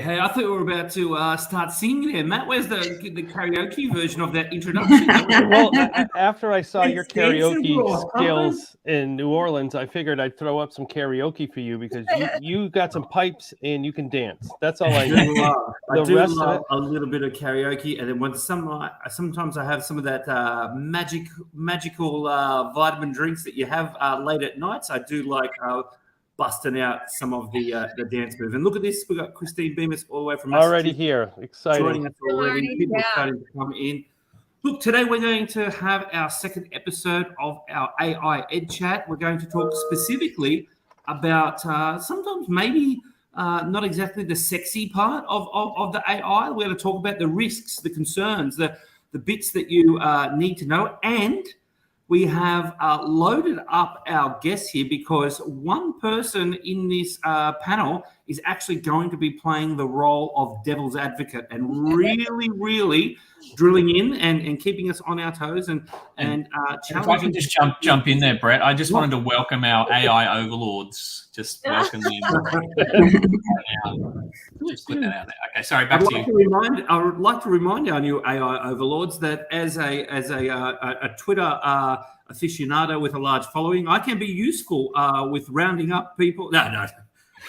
Hey, I thought we were about to start singing there. Matt, where's the karaoke version of that introduction? Well, after I saw your karaoke skills in New Orleans, I figured I'd throw up some karaoke for you because you got some pipes and you can dance. That's all I need. I do love a little bit of karaoke, and then when sometimes I have some of that magical vitamin drinks that you have late at nights. I do like busting out some of the dance move. And look at this, we've got Christine Bemis all the way from Massachusetts. Already here, exciting. Joining us already. People are starting to come in. Look, today we're going to have our second episode of our AI Ed Chat. We're going to talk specifically about sometimes maybe not exactly the sexy part of the AI. We're going to talk about the risks, the concerns, the bits that you need to know. And we have loaded up our guests here because one person in this panel is actually going to be playing the role of devil's advocate and really drilling in and keeping us on our toes and challenging. If I can just jump in there, Brett, I just wanted to welcome our AI overlords. Just welcome them. Just put that out there. Okay, sorry, back to you. I would like to remind our new AI overlords that as a Twitter aficionado with a large following, I can be useful with rounding up people. No.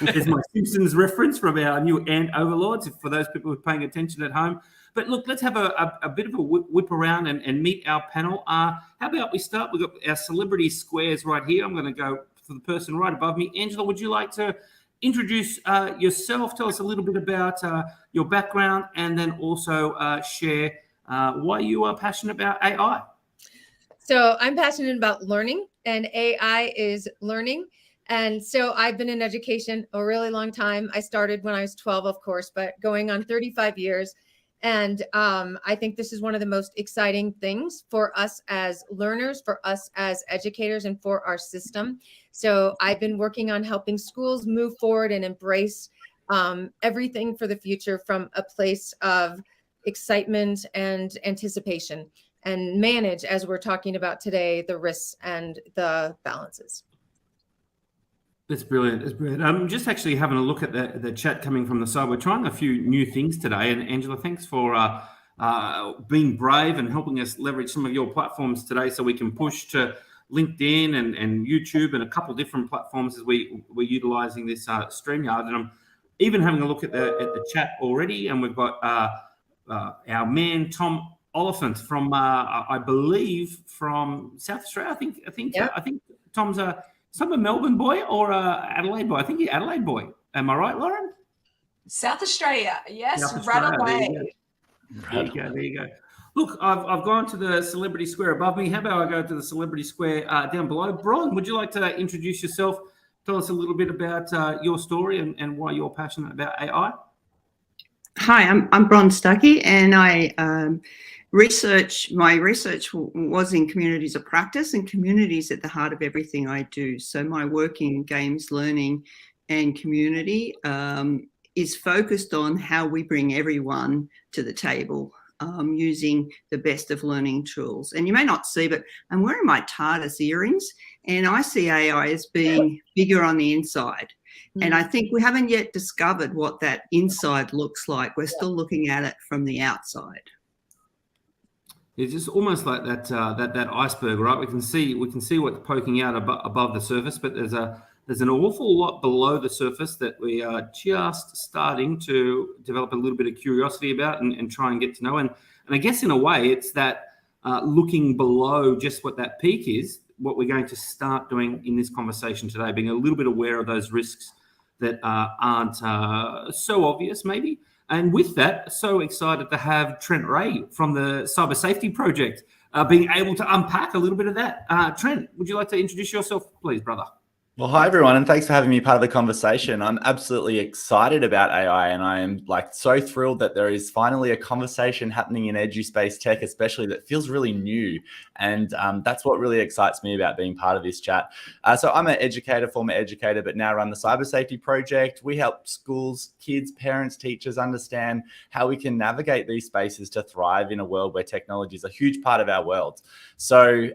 There's my Simpsons reference from our new ant overlords, for those people who are paying attention at home. But look, let's have a bit of a whip around and meet our panel. How about we start? We've got our celebrity squares right here. I'm going to go for the person right above me. Angela, would you like to introduce yourself? Tell us a little bit about your background, and then also share why you are passionate about AI. So I'm passionate about learning, and AI is learning. And so I've been in education a really long time. I started when I was 12, of course, but going on 35 years. And I think this is one of the most exciting things for us as learners, for us as educators, and for our system. So I've been working on helping schools move forward and embrace everything for the future from a place of excitement and anticipation, and manage, as we're talking about today, the risks and the balances. That's brilliant. That's brilliant. I'm just actually having a look at the chat coming from the side. We're trying a few new things today. And Angela, thanks for being brave and helping us leverage some of your platforms today so we can push to LinkedIn and YouTube and a couple of different platforms as we're utilizing this StreamYard. And I'm even having a look at the chat already. And we've got our man, Tom Oliphant from, I believe, from South Australia. I think Tom's some a Melbourne boy or Adelaide boy. I think he's Adelaide boy. Am I right, Lauren? South Australia, yes, South right Australia. away. There you go. Look, I've gone to the celebrity square above me. How about I go to the celebrity square down below? Bron, would you like to introduce yourself? Tell us a little bit about your story and why you're passionate about AI. Hi, I'm Bron Stuckey, and my research was in communities of practice, and communities at the heart of everything I do. So my work in games, learning and community is focused on how we bring everyone to the table using the best of learning tools. And you may not see, but I'm wearing my TARDIS earrings, and I see AI as being bigger on the inside. And I think we haven't yet discovered what that inside looks like. We're still looking at it from the outside. It's just almost like that iceberg, right? We can see what's poking out above the surface, but there's an awful lot below the surface that we are just starting to develop a little bit of curiosity about and try and get to know. And I guess in a way, it's that looking below just what that peak is, what we're going to start doing in this conversation today, being a little bit aware of those risks that aren't so obvious, maybe. And with that, so excited to have Trent Ray from the Cyber Safety Project being able to unpack a little bit of that. Trent, would you like to introduce yourself, please, brother? Well, hi, everyone, and thanks for having me part of the conversation. I'm absolutely excited about AI, and I am so thrilled that there is finally a conversation happening in edu-space tech, especially that feels really new. And that's what really excites me about being part of this chat. So I'm an educator, former educator, but now run the Cyber Safety Project. We help schools, kids, parents, teachers understand how we can navigate these spaces to thrive in a world where technology is a huge part of our world. So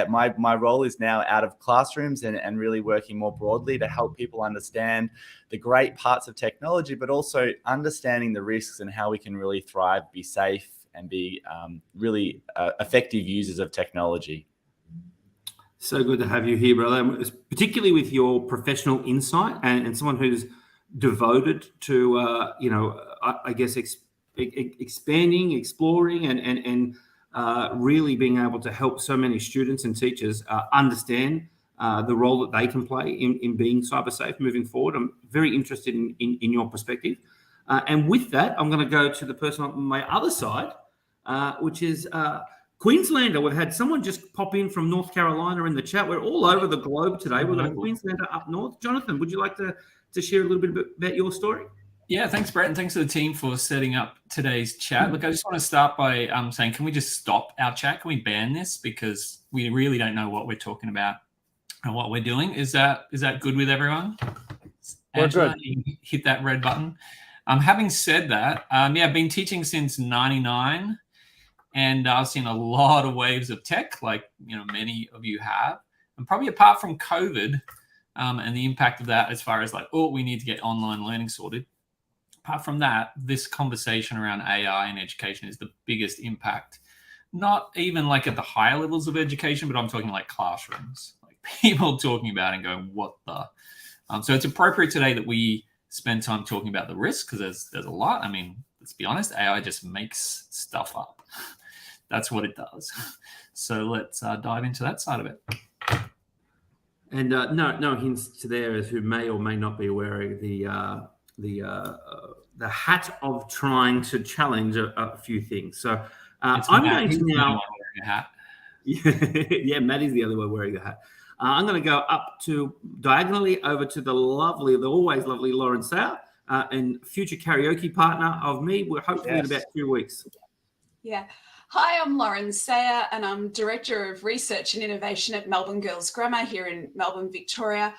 my role is now out of classrooms and really really working more broadly to help people understand the great parts of technology, but also understanding the risks and how we can really thrive, be safe, and be really effective users of technology. So good to have you here, brother, particularly with your professional insight and someone who's devoted to, I guess, expanding, exploring, and really being able to help so many students and teachers understand the role that they can play in being cyber safe moving forward. I'm very interested in your perspective. And with that, I'm going to go to the person on my other side, which is Queenslander. We've had someone just pop in from North Carolina in the chat. We're all over the globe today. We've got a Queenslander up north. Jonathan, would you like to share a little bit about your story? Yeah, thanks, Brett, and thanks to the team for setting up today's chat. Look, I just want to start by saying, can we just stop our chat? Can we ban this? Because we really don't know what we're talking about and what we're doing. Is that good with everyone? We're Angela, good. you hit that red button. Having said that, I've been teaching since '99, and I've seen a lot of waves of tech, like many of you have, and probably apart from COVID and the impact of that, as far as we need to get online learning sorted. Apart from that, this conversation around AI in education is the biggest impact. Not even at the higher levels of education, but I'm talking classrooms, people talking about it and going, what the? So it's appropriate today that we spend time talking about the risks, because there's a lot. I mean, let's be honest, AI just makes stuff up. That's what it does. So let's dive into that side of it. And no hints to theirs who may or may not be wearing the hat of trying to challenge a few things. So I'm going to now wearing a hat. Yeah, Maddie's the other one wearing the hat. I'm going to go up to diagonally over to the always lovely Lauren Sayer, and future karaoke partner of me. We're hopefully in about 2 weeks. Yeah. Hi, I'm Lauren Sayer, and I'm Director of Research and Innovation at Melbourne Girls Grammar here in Melbourne, Victoria.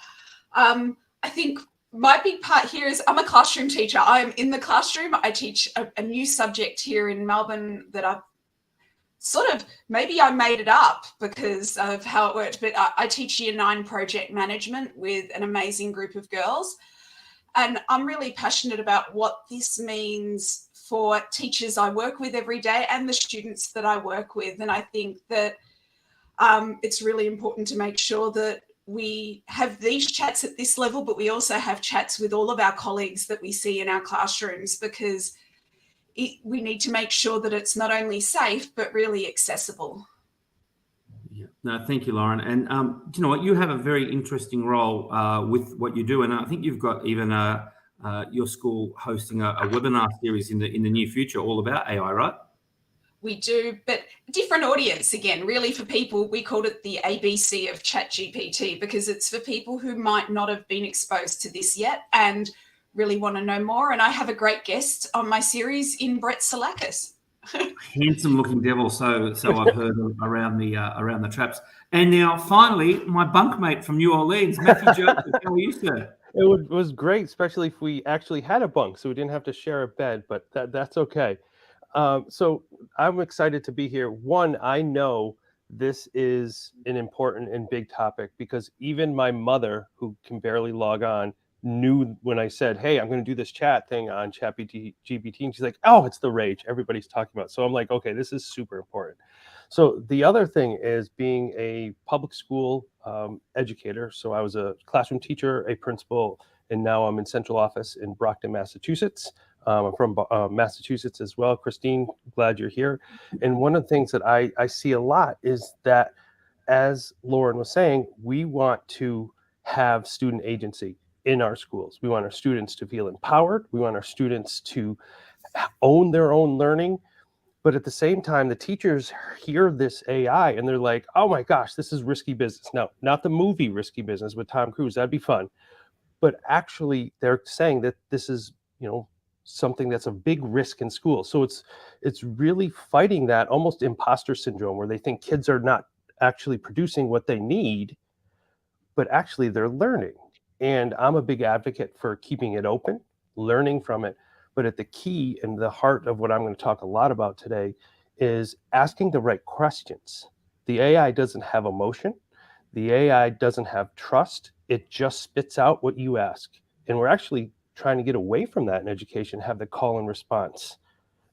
I think my big part here is I'm a classroom teacher. I'm in the classroom. I teach a new subject here in Melbourne that I've maybe I made it up because of how it worked, but I teach Year 9 project management with an amazing group of girls. And I'm really passionate about what this means for teachers I work with every day and the students that I work with. And I think that it's really important to make sure that we have these chats at this level, but we also have chats with all of our colleagues that we see in our classrooms, because we need to make sure that it's not only safe, but really accessible. Yeah. No, thank you, Lauren. And you know what? You have a very interesting role with what you do. And I think you've got even your school hosting a webinar series in the near future all about AI, right? We do, but different audience again, really for people, we called it the ABC of ChatGPT, because it's for people who might not have been exposed to this yet and really want to know more. And I have a great guest on my series in Brett Salakis. Handsome looking devil, so I've heard around the traps. And now finally, my bunkmate from New Orleans, Matthew Joseph. How are you, sir? It was great, especially if we actually had a bunk, so we didn't have to share a bed, but that's okay. So I'm excited to be here. One, I know this is an important and big topic, because even my mother, who can barely log on, knew when I said, hey, I'm going to do this chat thing on ChatGPT, and she's like, oh, it's the rage everybody's talking about. So I'm like, okay, this is super important. So the other thing is being a public school educator. So I was a classroom teacher, a principal, and now I'm in central office in Brockton, Massachusetts. I'm from Massachusetts as well. Christine, glad you're here. And one of the things that I see a lot is that, as Lauren was saying, we want to have student agency in our schools. We want our students to feel empowered. We want our students to own their own learning. But at the same time, the teachers hear this AI and they're like, oh my gosh, this is risky business. No, not the movie Risky Business with Tom Cruise. That'd be fun. But actually, they're saying that this is, something that's a big risk in school. So it's really fighting that almost imposter syndrome, where they think kids are not actually producing what they need, but actually they're learning. And I'm a big advocate for keeping it open, learning from it. But at the key and the heart of what I'm going to talk a lot about today is asking the right questions. The AI doesn't have emotion. The AI doesn't have trust. It just spits out what you ask. And we're actually trying to get away from that in education, have the call and response.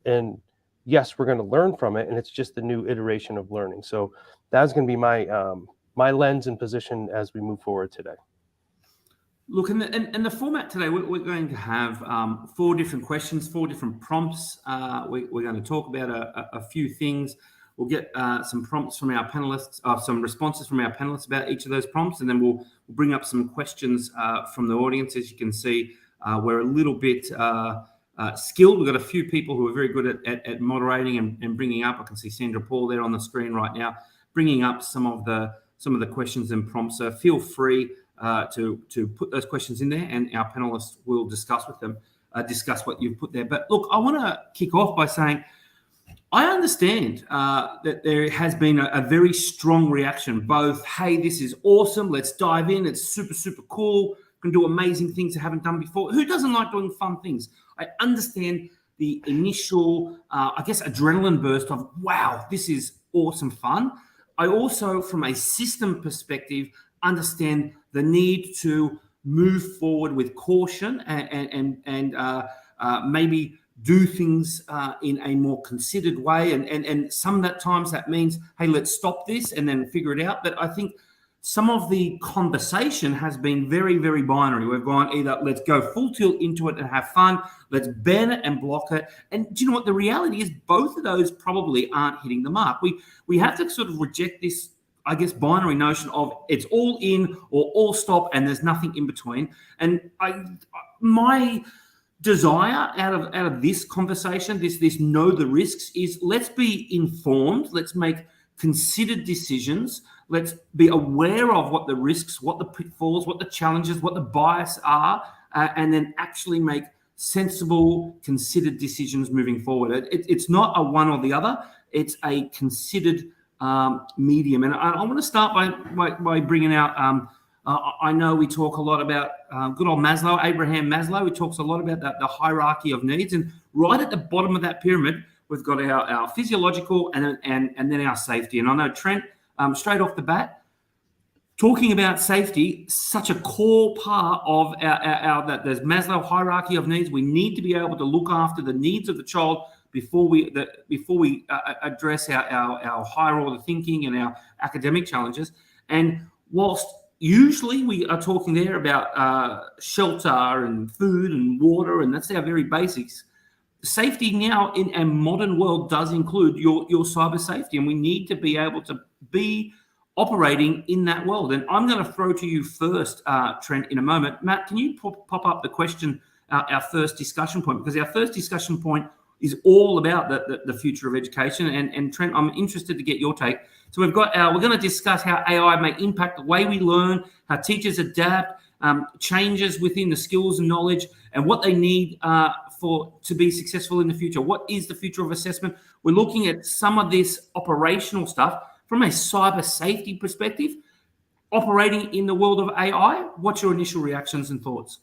And yes, we're going to learn from it, and it's just the new iteration of learning. So that's going to be my lens and position as we move forward today. Look, in the format today, we're going to have 4 different questions, 4 different prompts. We're going to talk about a few things. We'll get some prompts from our panelists, some responses from our panelists about each of those prompts, and then we'll bring up some questions from the audience. As you can see, we're a little bit skilled. We've got a few people who are very good at moderating and bringing up. I can see Sandra Paul there on the screen right now, bringing up some of the questions and prompts. So feel free to put those questions in there, and our panelists will discuss with them, discuss what you've put there. But look, I want to kick off by saying I understand that there has been a very strong reaction, both, hey, this is awesome, let's dive in, it's super, super cool, can do amazing things I haven't done before. Who doesn't like doing fun things? I understand the initial, adrenaline burst of, wow, this is awesome fun. I also, from a system perspective, understand the need to move forward with caution and maybe do things in a more considered way. And some that times that means, hey, let's stop this and then figure it out. But I think some of the conversation has been very, very binary. We've gone either let's go full tilt into it and have fun, let's ban it and block it. And do you know what? The reality is both of those probably aren't hitting the mark. We have to sort of reject this, I guess, binary notion of it's all in or all stop and there's nothing in between. And my desire out of this conversation, this know the risks, is let's be informed, let's make considered decisions, let's be aware of what the risks, what the pitfalls, what the challenges, what the bias are, and then actually make sensible, considered decisions moving forward. It's not a one or the other, it's a considered medium. And I want to start by bringing out, I know we talk a lot about good old Maslow, Abraham Maslow. He talks a lot about the hierarchy of needs. And right at the bottom of that pyramid, we've got our physiological and then our safety. And I know Trent, straight off the bat, talking about safety, such a core part of our there's Maslow hierarchy of needs. We need to be able to look after the needs of the child before we address our higher order thinking and our academic challenges. And whilst usually we are talking there about shelter and food and water, and that's our very basics. Safety now in a modern world does include your cyber safety, and we need to be able to be operating in that world. And I'm going to throw to you first, Trent, in a moment. Matt, can you pop up the question, our first discussion point? Because our first discussion point is all about the future of education. And Trent, I'm interested to get your take. So we're going to discuss how AI may impact the way we learn, how teachers adapt, changes within the skills and knowledge, and what they need to be successful in the future. What is the future of assessment? We're looking at some of this operational stuff from a cyber safety perspective, operating in the world of AI. What's your initial reactions and thoughts?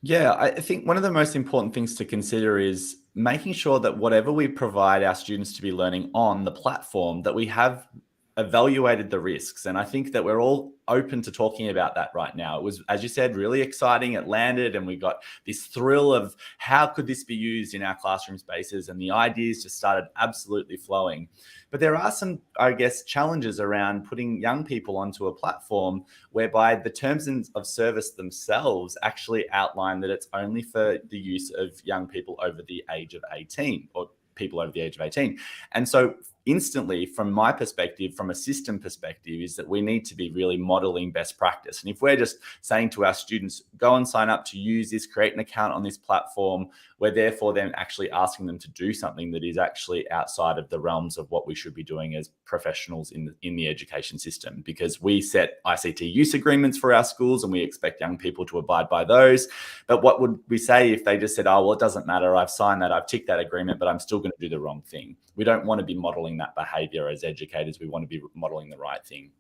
Yeah, I think one of the most important things to consider is making sure that whatever we provide our students to be learning on the platform, that we have evaluated the risks. And I think that we're all open to talking about that right now. It was, as you said, really exciting. It landed and we got this thrill of how could this be used in our classroom spaces, and the ideas just started absolutely flowing. But there are some, I guess, challenges around putting young people onto a platform whereby the terms of service themselves actually outline that it's only for the use of young people over the age of 18, or people over the age of 18. And so instantly, from my perspective, from a system perspective, is that we need to be really modeling best practice. And if we're just saying to our students, go and sign up to use this, create an account on this platform, we're therefore then actually asking them to do something that is actually outside of the realms of what we should be doing as professionals in the education system, because we set ICT use agreements for our schools and we expect young people to abide by those. But what would we say if they just said, oh, well, it doesn't matter, I've signed that, I've ticked that agreement, but I'm still going to do the wrong thing? We don't want to be modeling that behavior as educators. We want to be modeling the right thing.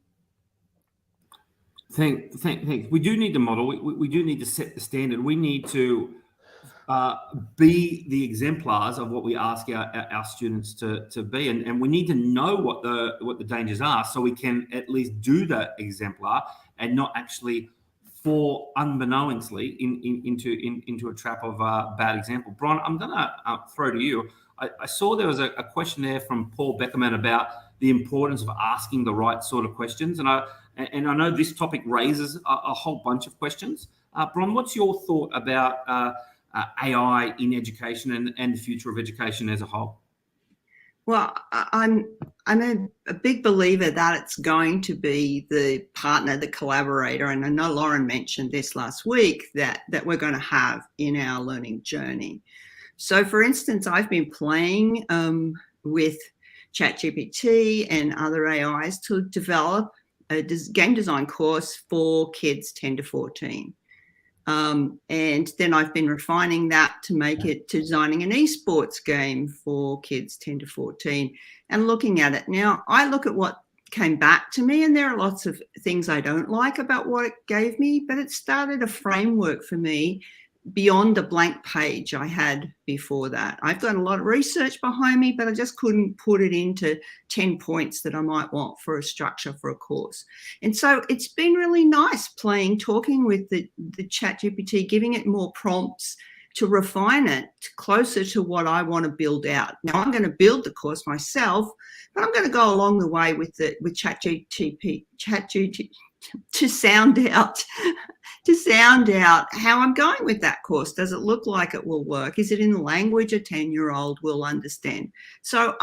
Thanks. We do need to model. We do need to set the standard. We need to be the exemplars of what we ask our students to be, and we need to know what the dangers are, so we can at least do the exemplar and not actually fall unbeknownstly into a trap of bad example. Bron, I'm gonna throw to you. I saw there was a question there from Paul Beckerman about the importance of asking the right sort of questions, and I know this topic raises a whole bunch of questions. Bron, what's your thought about AI in education and the future of education as a whole? Well, I'm a big believer that it's going to be the partner, the collaborator, and I know Lauren mentioned this last week, that we're going to have in our learning journey. So, for instance, I've been playing with ChatGPT and other AIs to develop a game design course for kids 10 to 14. And then I've been refining that to make it to designing an esports game for kids 10 to 14 and looking at it. Now, I look at what came back to me, and there are lots of things I don't like about what it gave me, but it started a framework for me beyond the blank page I had before that. I've got a lot of research behind me, but I just couldn't put it into 10 points that I might want for a structure for a course. And so it's been really nice talking with the ChatGPT, giving it more prompts to refine it closer to what I want to build out. Now, I'm going to build the course myself, but I'm going to go along the way with ChatGPT to sound out how I'm going with that course. Does it look like it will work? Is it in the language a 10-year-old will understand? So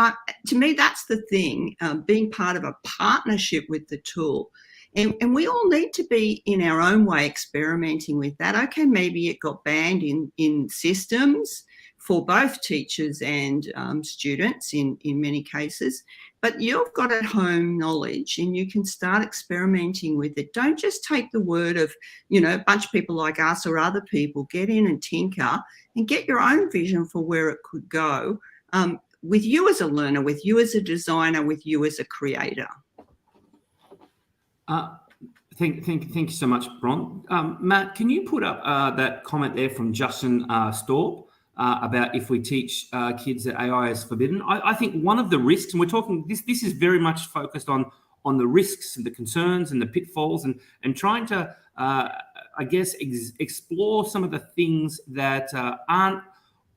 to me, that's the thing, being part of a partnership with the tool. And we all need to be in our own way experimenting with that. Okay, maybe it got banned in systems for both teachers and students in many cases, but you've got at home knowledge and you can start experimenting with it. Don't just take the word of, a bunch of people like us or other people. Get in and tinker and get your own vision for where it could go, with you as a learner, with you as a designer, with you as a creator. Thank you so much, Bron. Matt, can you put up that comment there from Justin Storp about if we teach kids that AI is forbidden? I think one of the risks, and we're talking, this is very much focused on the risks and the concerns and the pitfalls and trying to, explore some of the things that aren't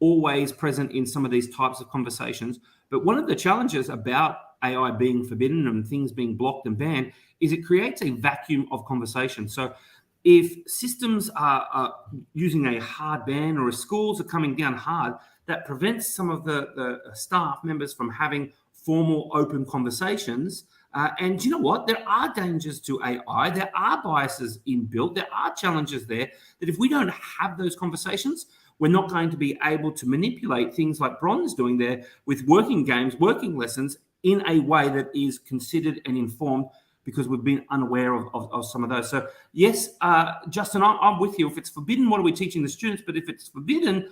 always present in some of these types of conversations. But one of the challenges about AI being forbidden and things being blocked and banned is it creates a vacuum of conversation. So if systems are using a hard ban, or if schools are coming down hard, that prevents some of the staff members from having formal open conversations. And you know what? There are dangers to AI. There are biases inbuilt. There are challenges there that if we don't have those conversations, we're not going to be able to manipulate things like Bron's doing there with working games, working lessons in a way that is considered and informed, because we've been unaware of some of those. So yes, Justin, I'm with you. If it's forbidden, what are we teaching the students? But if it's forbidden,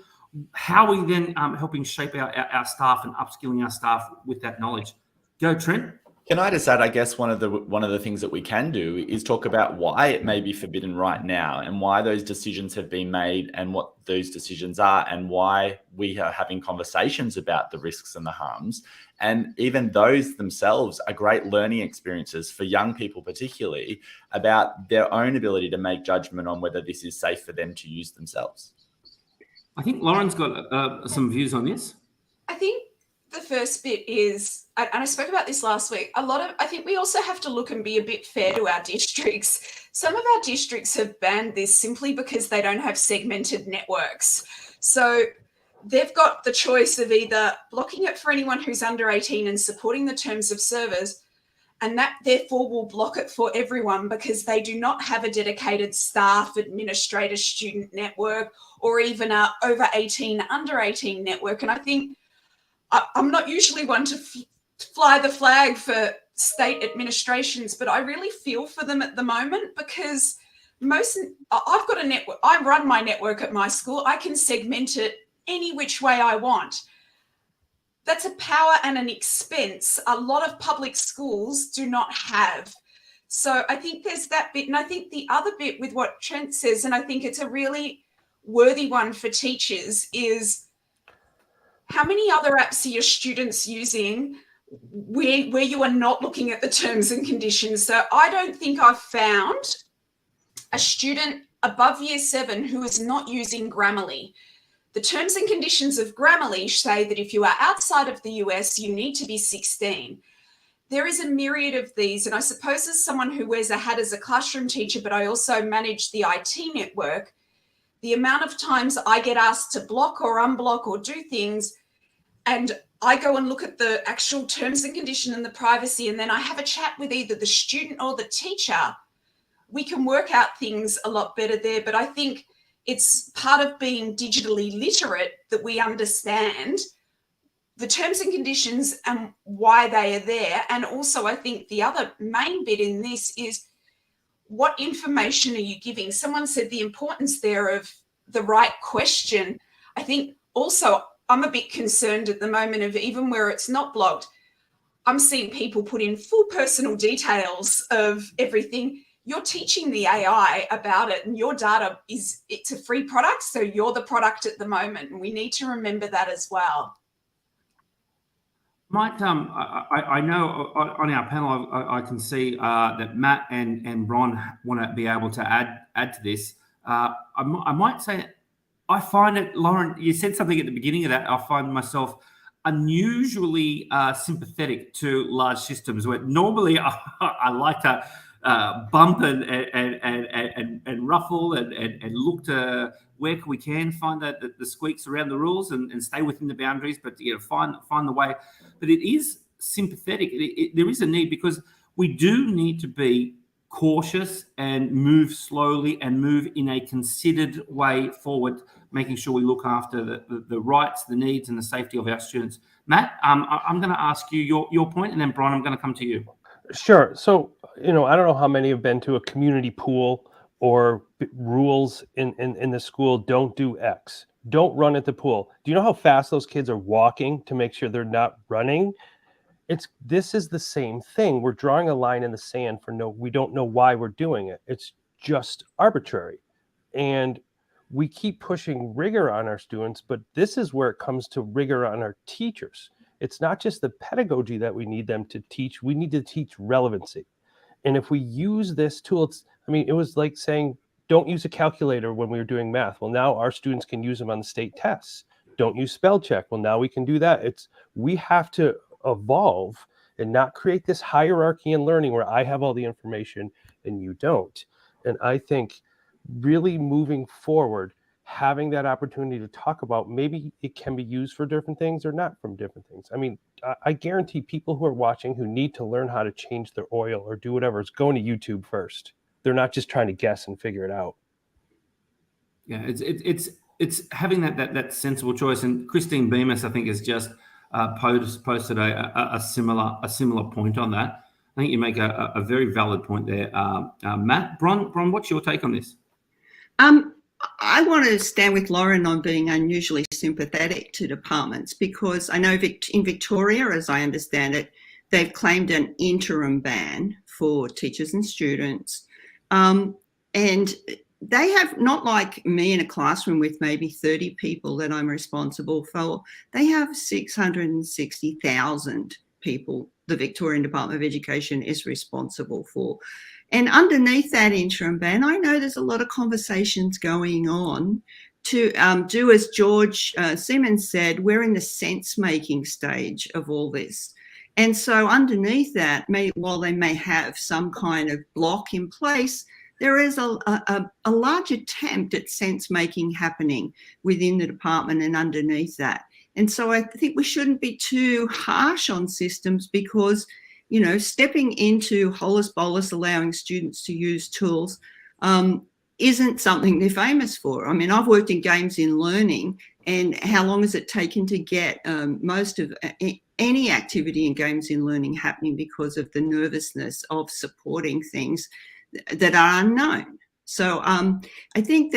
how are we then helping shape our staff and upskilling our staff with that knowledge? Go, Trent. Can I just add, I guess one of the things that we can do is talk about why it may be forbidden right now and why those decisions have been made and what those decisions are and why we are having conversations about the risks and the harms. And even those themselves are great learning experiences for young people, particularly about their own ability to make judgment on whether this is safe for them to use themselves. I think Lauren's got some views on this. I think the first bit is, and I spoke about this last week, I think we also have to look and be a bit fair to our districts. Some of our districts have banned this simply because they don't have segmented networks. So they've got the choice of either blocking it for anyone who's under 18 and supporting the terms of service, and that therefore will block it for everyone because they do not have a dedicated staff, administrator, student network, or even a over 18, under 18 network. And I think I'm not usually one to fly the flag for state administrations, but I really feel for them at the moment because I've got a network. I run my network at my school. I can segment it any which way I want. That's a power and an expense a lot of public schools do not have. So I think there's that bit. And I think the other bit with what Trent says, and I think it's a really worthy one for teachers is, how many other apps are your students using where you are not looking at the terms and conditions? So I don't think I've found a student above year 7 who is not using Grammarly. The terms and conditions of Grammarly say that if you are outside of the US, you need to be 16. There is a myriad of these, and I suppose as someone who wears a hat as a classroom teacher, but I also manage the IT network, the amount of times I get asked to block or unblock or do things, and I go and look at the actual terms and condition and the privacy, and then I have a chat with either the student or the teacher, we can work out things a lot better there. But I think it's part of being digitally literate that we understand the terms and conditions and why they are there. And also, I think the other main bit in this is, what information are you giving? Someone said the importance there of the right question. I think also I'm a bit concerned at the moment of, even where it's not blocked, I'm seeing people put in full personal details of everything. You're teaching the AI about it, and your data it's a free product. So you're the product at the moment. And we need to remember that as well. Might I know on our panel I can see that Matt and Bron want to be able to add to this. I might say, I find it, Lauren, you said something at the beginning of that. I find myself unusually sympathetic to large systems, where normally I like to bump and ruffle and look to where we can find the squeaks around the rules and stay within the boundaries, but find the way. But it is sympathetic. There is a need, because we do need to be cautious and move slowly and move in a considered way forward, making sure we look after the rights, the needs, and the safety of our students. Matt, I'm going to ask you your point, and then Brian, I'm going to come to you. Sure. So, I don't know how many have been to a community pool or rules in the school. Don't do X. Don't run at the pool. Do you know how fast those kids are walking to make sure they're not running? This is the same thing. We're drawing a line in the sand we don't know why we're doing it. It's just arbitrary. And we keep pushing rigor on our students, but this is where it comes to rigor on our teachers. It's not just the pedagogy that we need them to teach. We need to teach relevancy. And if we use this tool, it was like saying, don't use a calculator when we were doing math. Well, now our students can use them on the state tests. Don't use spell check. Well, now we can do that. We have to evolve and not create this hierarchy in learning where I have all the information and you don't. And I think really moving forward, having that opportunity to talk about, maybe it can be used for different things or not from different things. I guarantee people who are watching who need to learn how to change their oil or do whatever is going to YouTube first. They're not just trying to guess and figure it out. Yeah, it's having that sensible choice. And Christine Bemis, I think, has just posted a similar point on that. I think you make a very valid point there, Matt. Bron, what's your take on this? I want to stand with Lauren on being unusually sympathetic to departments, because I know in Victoria, as I understand it, they've claimed an interim ban for teachers and students. And they have, not like me in a classroom with maybe 30 people that I'm responsible for, they have 660,000 people the Victorian Department of Education is responsible for. And underneath that interim ban, I know there's a lot of conversations going on to do as George Simmons said, we're in the sense-making stage of all this. And so underneath that, while they may have some kind of block in place, there is a large attempt at sense-making happening within the department and underneath that. And so I think we shouldn't be too harsh on systems, because stepping into holus bolus, allowing students to use tools, isn't something they're famous for. I've worked in games in learning, and how long has it taken to get most of any activity in games in learning happening because of the nervousness of supporting things that are unknown. So I think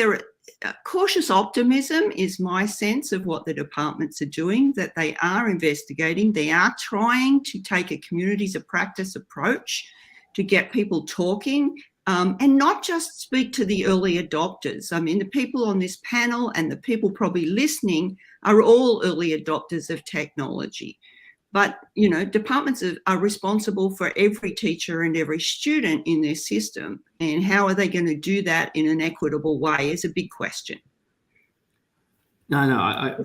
cautious optimism is my sense of what the departments are doing, that they are investigating. They are trying to take a communities of practice approach to get people talking and not just speak to the early adopters. I mean, the people on this panel and the people probably listening are all early adopters of technology. But, you know, departments are responsible for every teacher and every student in their system. And how are they going to do that in an equitable way is a big question. No,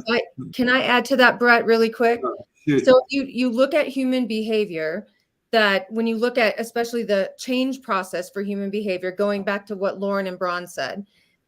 Can I add to that, Brett, really quick? shoot. So you look at human behavior, that when you look at especially the change process for human behavior, going back to what Lauren and Bron said,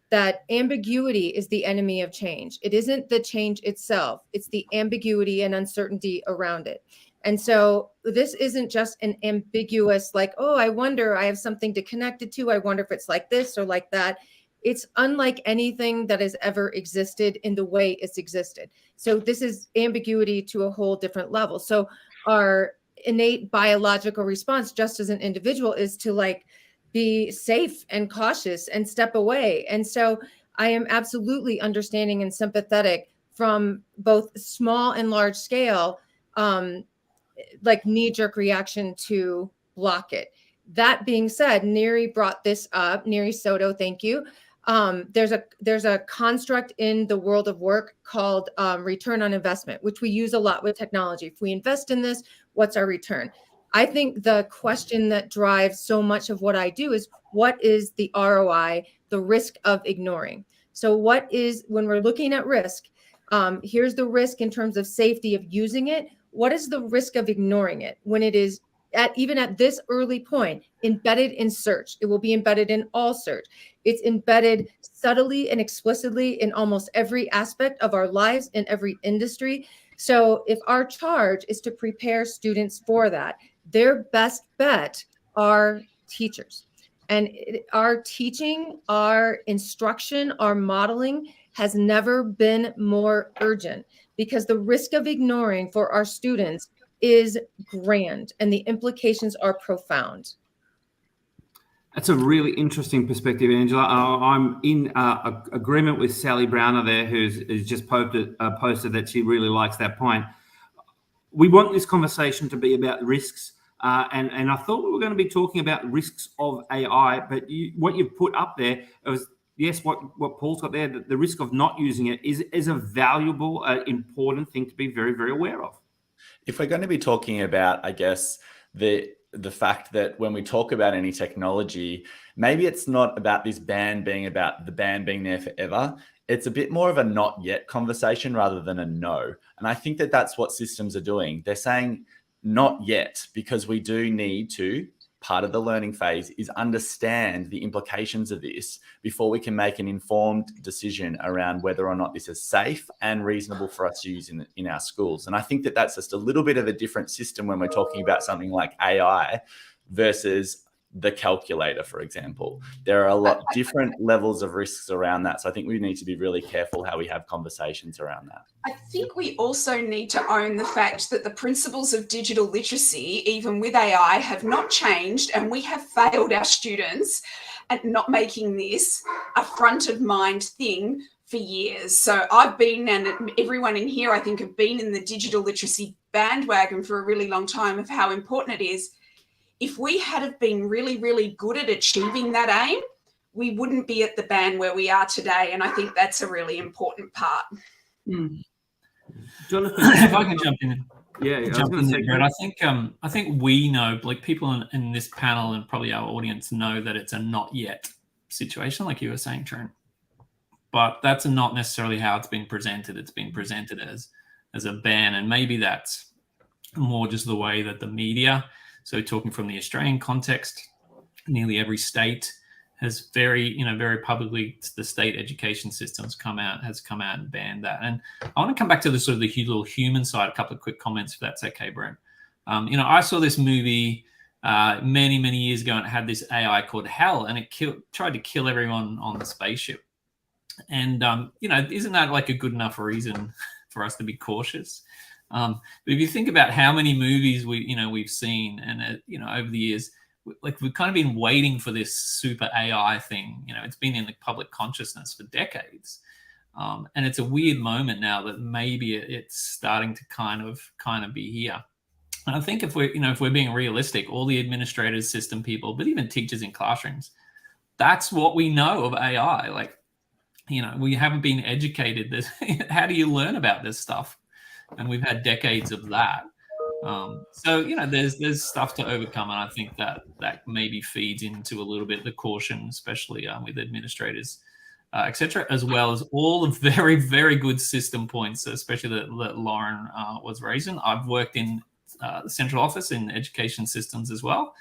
that ambiguity is the enemy of change. It isn't the change itself, it's the ambiguity and uncertainty around it. And so this isn't just an ambiguous, like, oh, I wonder, I have something to connect it to. I wonder if it's like this or like that. It's unlike anything that has ever existed in the way it's existed. So this is ambiguity to a whole different level. So our innate biological response, just as an individual, is to like be safe and cautious and step away. And so I am absolutely understanding and sympathetic from both small and large scale, like knee-jerk reaction to block it. That being said, Neri brought this up, Neri Soto, thank you. There's a construct in the world of work called return on investment, which we use a lot with technology. If we invest in this, what's our return? I think the question that drives so much of what I do is, what is the ROI, the risk of ignoring? So what is, when we're looking at risk, here's the risk in terms of safety of using it. What is the risk of ignoring it when it is even at this early point, embedded in search? It will be embedded in all search. It's embedded subtly and explicitly in almost every aspect of our lives, in every industry. So if our charge is to prepare students for that, their best bet are teachers. And our teaching, our instruction, our modeling has never been more urgent, because the risk of ignoring for our students is grand and the implications are profound. That's a really interesting perspective, Angela. I'm in agreement with Sally Browner there, who's just posted that she really likes that point. We want this conversation to be about risks, and I thought we were going to be talking about risks of AI, but what you've put up there was, yes, what Paul's got there, the risk of not using it is a valuable, important thing to be very, very aware of. If we're going to be talking about, I guess, the fact that when we talk about any technology, maybe it's not about this ban being about the ban being there forever. It's a bit more of a not yet conversation rather than a no. And I think that that's what systems are doing. They're saying not yet, because we do need to, part of the learning phase is understand the implications of this before we can make an informed decision around whether or not this is safe and reasonable for us to use in our schools. And I think that that's just a little bit of a different system when we're talking about something like AI versus the calculator, for example. There are a lot different levels of risks around that. So I think we need to be really careful how we have conversations around that. I think we also need to own the fact that the principles of digital literacy, even with AI, have not changed, and we have failed our students at not making this a front of mind thing for years. So I've been, and everyone in here, I think, have been in the digital literacy bandwagon for a really long time of how important it is. If we had been really, really good at achieving that aim, we wouldn't be at the band where we are today. And I think that's a really important part. Jonathan, if I can jump in. Yeah, Jump in there, Brett. I think we know, like people in this panel and probably our audience know that it's a not yet situation, like you were saying, Trent. But that's not necessarily how it's been presented. It's been presented as a ban, and maybe that's more just the way that the media. So talking from the Australian context, nearly every state has very publicly, the state education system has come out and banned that. And I want to come back to the sort of the little human side, a couple of quick comments, if that's okay, Brent. I saw this movie many, many years ago, and it had this AI called Hell, and it tried to kill everyone on the spaceship. And, isn't that like a good enough reason for us to be cautious? But if you think about how many movies we've seen, and over the years, like we've kind of been waiting for this super AI thing. It's been in the public consciousness for decades, and it's a weird moment now that maybe it's starting to kind of be here. And I think if we're being realistic, all the administrators, system people, but even teachers in classrooms that's what we know of AI. Like, we haven't been educated. How do you learn about this stuff? And we've had decades of that. So there's stuff to overcome, and I think that maybe feeds into a little bit the caution, especially with administrators, etc., as well as all the very, very good system points, especially that Lauren was raising. I've worked in the central office in education systems as well,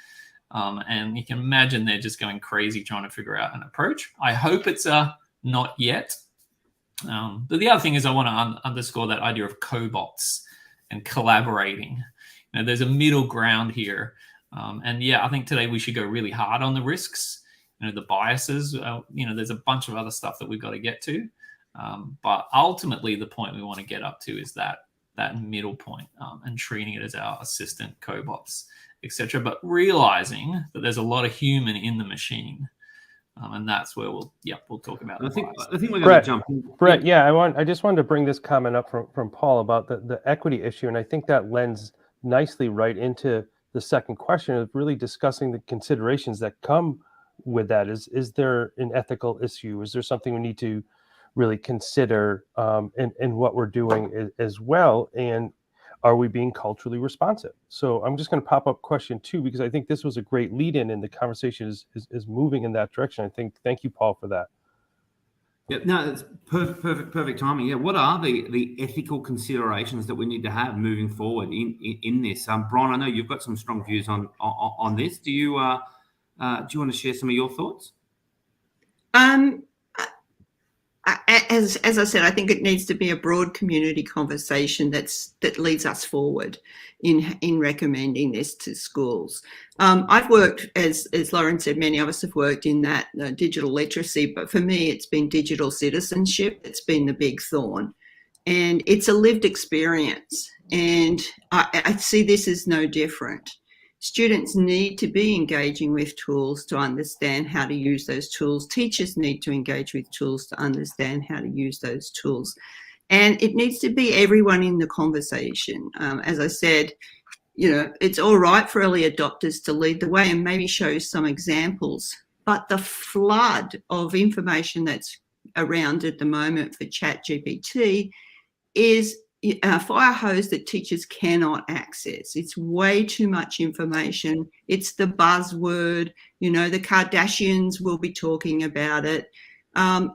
and you can imagine they're just going crazy trying to figure out an approach. I hope it's not yet. But the other thing is I want to underscore that idea of cobots and collaborating. There's a middle ground here. And yeah, I think today we should go really hard on the risks, the biases. There's a bunch of other stuff that we've got to get to. But ultimately, the point we want to get up to is that middle point, and treating it as our assistant cobots, etc. But realizing that there's a lot of human in the machine. And that's where we'll talk about. I think we're going Brett, to jump in. Brett, I just wanted to bring this comment up from Paul about the equity issue, and I think that lends nicely right into the second question of really discussing the considerations that come with that. Is there an ethical issue? Is there something we need to really consider in what we're doing as well? And are we being culturally responsive? So I'm just going to pop up question 2, because I think this was a great lead in, and the conversation is moving in that direction. Thank you, Paul, for that. Yeah, no, it's perfect timing. Yeah, what are the ethical considerations that we need to have moving forward in this? Brian, I know you've got some strong views on this. Do you want to share some of your thoughts? As I said, I think it needs to be a broad community conversation that leads us forward in recommending this to schools. I've worked, as Lauren said, many of us have worked in that digital literacy, but for me, it's been digital citizenship. It's been the big thorn, and it's a lived experience. And I see this as no different. Students need to be engaging with tools to understand how to use those tools. Teachers need to engage with tools to understand how to use those tools. And it needs to be everyone in the conversation. As I said, it's all right for early adopters to lead the way and maybe show some examples, but the flood of information that's around at the moment for ChatGPT is a fire hose that teachers cannot access. It's way too much information. It's the buzzword. The Kardashians will be talking about it.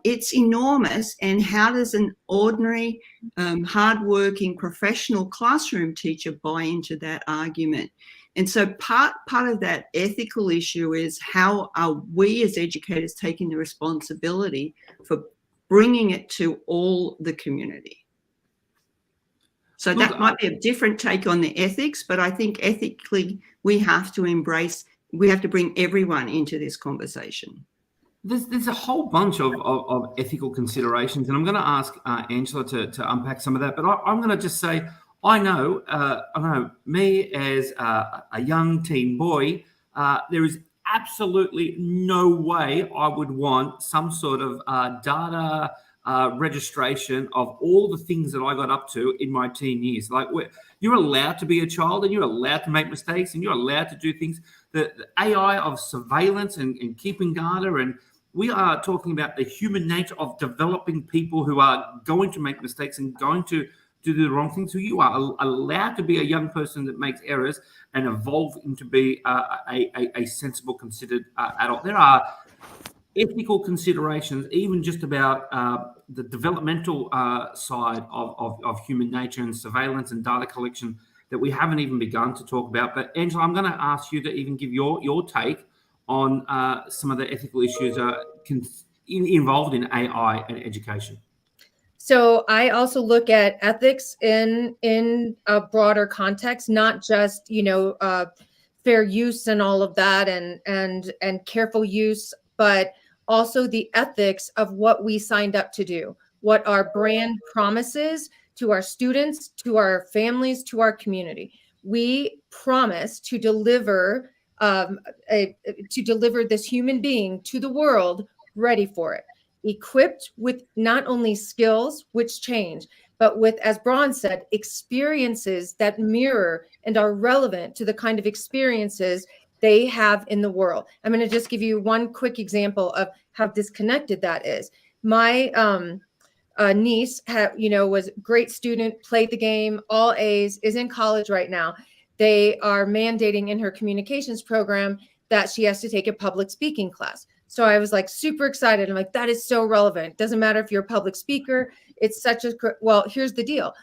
It's enormous. And how does an ordinary, hardworking professional classroom teacher buy into that argument? And so part of that ethical issue is, how are we as educators taking the responsibility for bringing it to all the community? So that might be a different take on the ethics, but I think ethically we have to bring everyone into this conversation. There's a whole bunch of ethical considerations, and I'm going to ask Angela to unpack some of that. But I'm going to just say, I know me as a young teen boy, there is absolutely no way I would want some sort of data registration of all the things that I got up to in my teen years. Like, you're allowed to be a child, and you're allowed to make mistakes, and you're allowed to do things. The AI of surveillance and keeping data, and we are talking about the human nature of developing people who are going to make mistakes and going to do the wrong thing. So you are allowed to be a young person that makes errors and evolve into be a sensible, considered adult. There are ethical considerations, even just about the developmental side of human nature and surveillance and data collection, that we haven't even begun to talk about. But Angela, I'm going to ask you to even give your take on some of the ethical issues involved in AI and education. So I also look at ethics in a broader context, not just fair use and all of that, and careful use, but also the ethics of what we signed up to do, what our brand promises to our students, to our families, to our community. We promise to deliver this human being to the world ready for it, equipped with not only skills, which change, but with, as Braun said, experiences that mirror and are relevant to the kind of experiences they have in the world. I'm going to just give you one quick example of how disconnected that is. My niece was a great student, played the game, all A's, is in college right now. They are mandating in her communications program that she has to take a public speaking class. So I was like super excited. I'm like, that is so relevant. Doesn't matter if you're a public speaker. It's such a, well, here's the deal.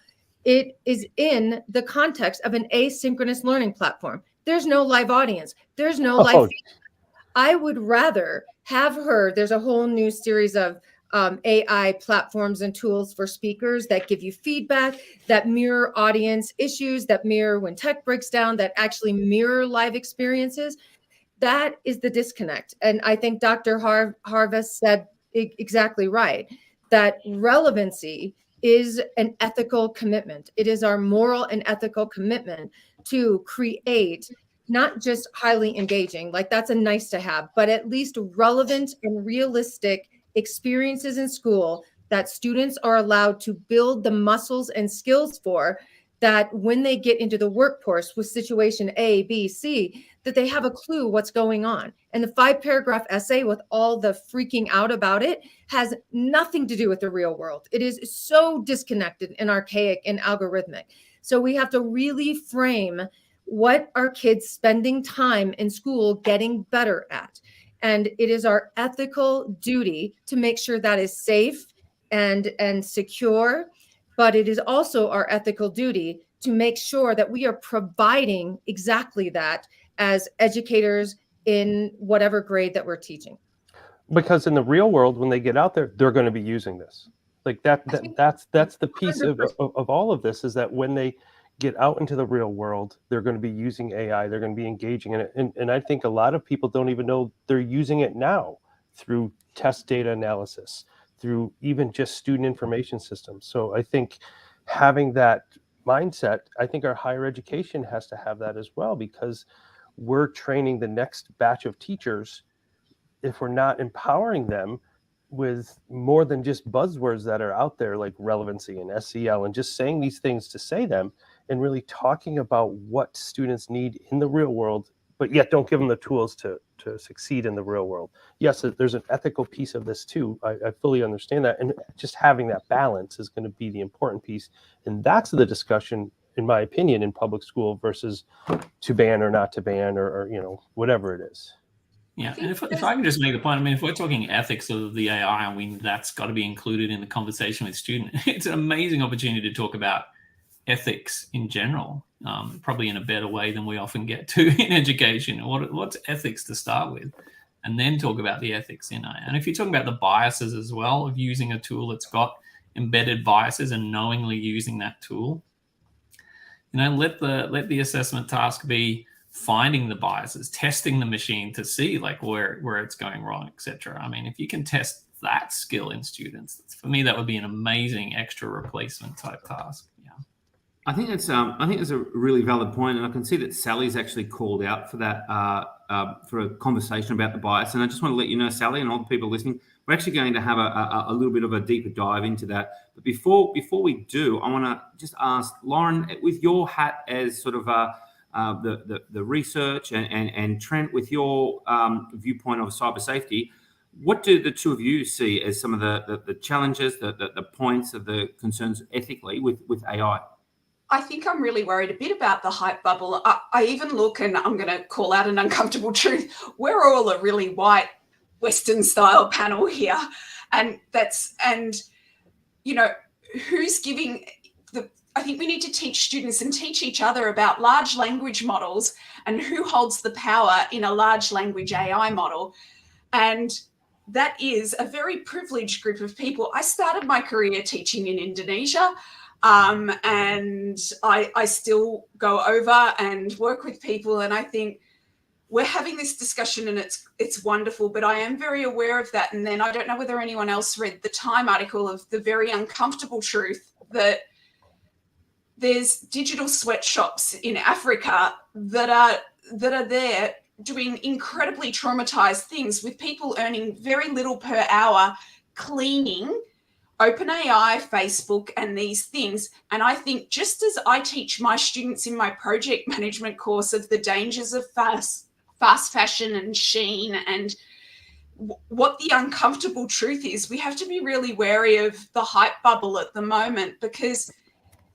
It is in the context of an asynchronous learning platform. There's no live audience. There's no live feedback. I would rather have her, there's a whole new series of AI platforms and tools for speakers that give you feedback, that mirror audience issues, that mirror when tech breaks down, that actually mirror live experiences. That is the disconnect. And I think Dr. Harvest said exactly right, that relevancy is an ethical commitment. It is our moral and ethical commitment to create not just highly engaging, like that's a nice to have, but at least relevant and realistic experiences in school that students are allowed to build the muscles and skills for, that when they get into the workforce with situation A, B, C, that they have a clue what's going on. And the 5-paragraph essay with all the freaking out about it has nothing to do with the real world. It is so disconnected and archaic and algorithmic. So we have to really frame what are kids spending time in school getting better at. And it is our ethical duty to make sure that is safe and secure. But it is also our ethical duty to make sure that we are providing exactly that as educators in whatever grade that we're teaching. Because in the real world, when they get out there, they're going to be using this. Like that's the piece of all of this, is that when they get out into the real world, they're going to be using AI, they're going to be engaging in it. And I think a lot of people don't even know they're using it now through test data analysis, through even just student information systems. So I think having that mindset, I think our higher education has to have that as well, because we're training the next batch of teachers. If we're not empowering them with more than just buzzwords that are out there like relevancy and SEL, and just saying these things to say them, and really talking about what students need in the real world, but yet don't give them the tools to succeed in the real world. Yes, there's an ethical piece of this too. I fully understand that. And just having that balance is going to be the important piece. And that's the discussion, in my opinion, in public school versus to ban or not to ban, or whatever it is. Yeah, and if I can just make a point, I mean, if we're talking ethics of the AI, I mean, that's got to be included in the conversation with students. It's an amazing opportunity to talk about ethics in general, probably in a better way than we often get to in education. What's ethics to start with, and then talk about the ethics in AI. And if you're talking about the biases as well of using a tool that's got embedded biases and knowingly using that tool, let the assessment task be finding the biases, testing the machine to see like where it's going wrong, etc. I mean, if you can test that skill in students, for me, that would be an amazing extra replacement type task. Yeah, I think that's a really valid point, and I can see that Sally's actually called out for that for a conversation about the bias. And I just want to let you know, Sally, and all the people listening, we're actually going to have a little bit of a deeper dive into that. But before we do, I want to just ask Lauren, with your hat as sort of the research, and Trent, with your viewpoint of cyber safety, what do the two of you see as some of the challenges, the points of the concerns ethically with AI? I think I'm really worried a bit about the hype bubble. I even look, and I'm going to call out an uncomfortable truth. We're all a really white Western style panel here. And who's giving I think we need to teach students and teach each other about large language models and who holds the power in a large language AI model. And that is a very privileged group of people. I started my career teaching in Indonesia, and I still go over and work with people. And I think we're having this discussion, and it's wonderful, but I am very aware of that. And then I don't know whether anyone else read the Time article of the very uncomfortable truth that there's digital sweatshops in Africa that are there doing incredibly traumatized things with people earning very little per hour cleaning OpenAI, Facebook, and these things. And I think just as I teach my students in my project management course of the dangers of fast fashion and Shein and what the uncomfortable truth is. We have to be really wary of the hype bubble at the moment, because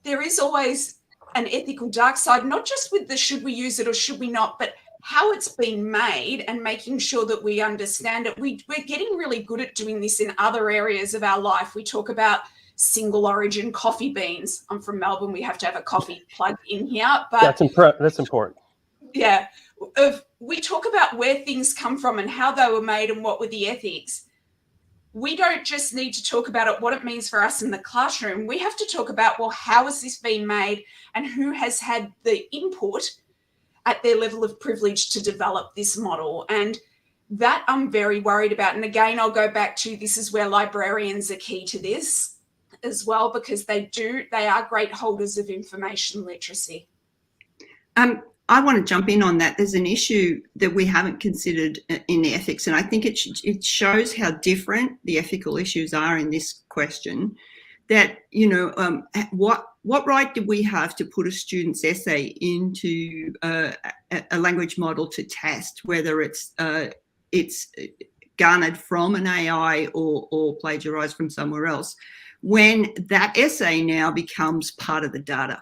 there is always an ethical dark side, not just with the should we use it or should we not, but how it's been made and making sure that we understand it. We're getting really good at doing this in other areas of our life. We talk about single origin coffee beans. I'm from Melbourne. We have to have a coffee plug in here. But that's important. Yeah. We talk about where things come from and how they were made and what were the ethics. We don't just need to talk about it, what it means for us in the classroom. We have to talk about, well, how has this been made and who has had the input at their level of privilege to develop this model. And that I'm very worried about. And again, I'll go back to, this is where librarians are key to this as well, because they are great holders of information literacy. I want to jump in on that. There's an issue that we haven't considered in ethics, and I think it shows how different the ethical issues are in this question. That, what right do we have to put a student's essay into a language model to test whether it's garnered from an AI or plagiarized from somewhere else, when that essay now becomes part of the data?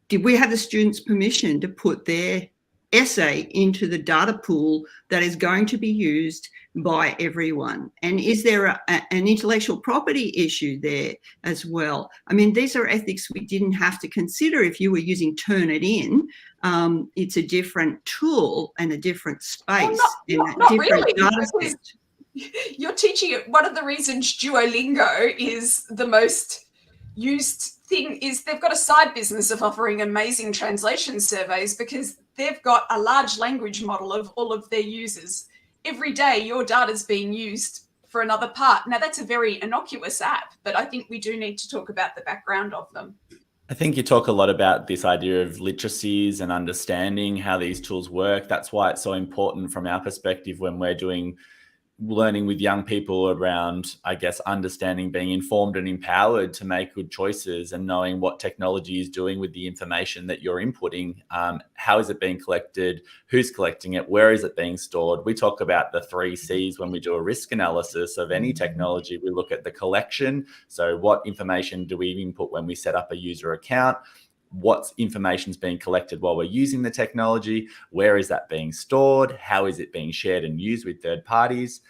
Did we have the students' permission to put their essay into the data pool that is going to be used by everyone? And is there an intellectual property issue there as well? I mean, these are ethics we didn't have to consider if you were using Turnitin. It's a different tool and a different space. Well, not really. You're teaching it. One of the reasons Duolingo is the most used thing is they've got a side business of offering amazing translation surveys, because they've got a large language model of all of their users. Every day your data is being used for another part. Now, that's a very innocuous app, but I think we do need to talk about the background of them. I think you talk a lot about this idea of literacies and understanding how these tools work. That's why it's so important from our perspective when we're doing learning with young people around, I guess, understanding, being informed and empowered to make good choices, and knowing what technology is doing with the information that you're inputting. How is it being collected? Who's collecting it? Where is it being stored? We talk about the 3 C's when we do a risk analysis of any technology. We look at the collection. So what information do we input when we set up a user account? What information is being collected while we're using the technology? Where is that being stored? How is it being shared and used with third parties?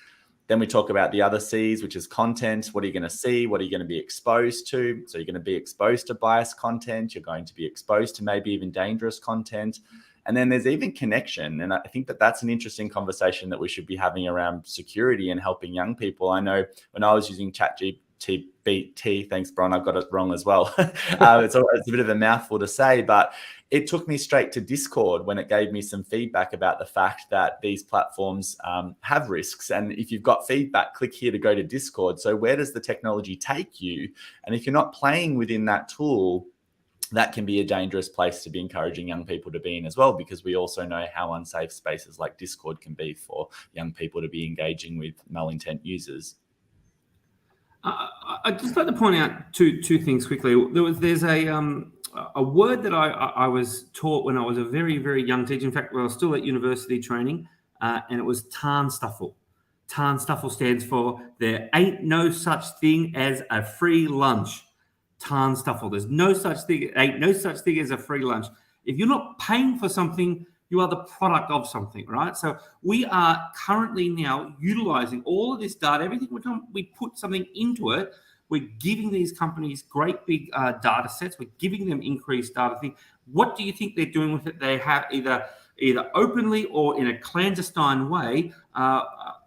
Then we talk about the other C's, which is content. What are you going to see? What are you going to be exposed to? So you're going to be exposed to biased content. You're going to be exposed to maybe even dangerous content. And then there's even connection. And I think that that's an interesting conversation that we should be having around security and helping young people. I know when I was using ChatGPT, thanks, Bron, I've got it wrong as well. It's a bit of a mouthful to say, but it took me straight to Discord when it gave me some feedback about the fact that these platforms have risks. And if you've got feedback, click here to go to Discord. So where does the technology take you? And if you're not playing within that tool, that can be a dangerous place to be encouraging young people to be in as well, because we also know how unsafe spaces like Discord can be for young people to be engaging with malintent users. I'd just like to point out two things quickly. There's a word that I was taught when I was a very, very young teacher. In fact, when I was still at university training, and it was Tarnstuffle. Tarnstuffle stands for there ain't no such thing as a free lunch. Tarnstuffle. There's no such thing. Ain't no such thing as a free lunch. If you're not paying for something, you are the product of something, right? So we are currently now utilizing all of this data. Everything we put something into it, we're giving these companies great big data sets. We're giving them increased data. What do you think they're doing with it? They have either openly or in a clandestine way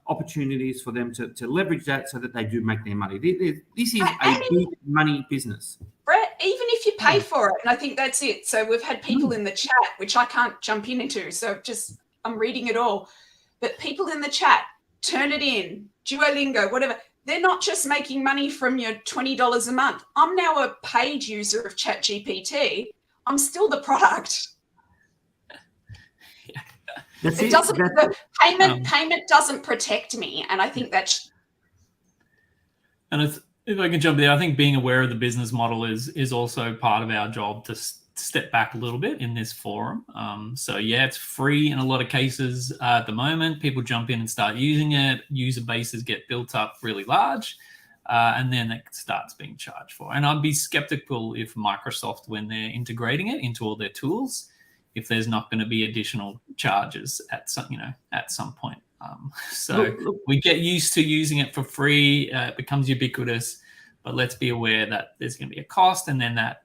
opportunities for them to leverage that so that they do make their money. This is a big money business. Brett, even if you pay for it, and I think that's it. So we've had people in the chat, which I can't jump into, so I'm reading it all. But people in the chat, Turnitin, Duolingo, whatever, they're not just making money from your $20 a month. I'm now a paid user of ChatGPT. I'm still the product. It doesn't. Payment doesn't protect me, and I think that's. And if I can jump there, I think being aware of the business model is also part of our job step back a little bit in this forum. So yeah, it's free in a lot of cases at the moment. People jump in and start using it. User bases get built up really large, and then it starts being charged for. And I'd be skeptical if Microsoft, when they're integrating it into all their tools, if there's not going to be additional charges at some point. So we get used to using it for free. It becomes ubiquitous, but let's be aware that there's going to be a cost, and then that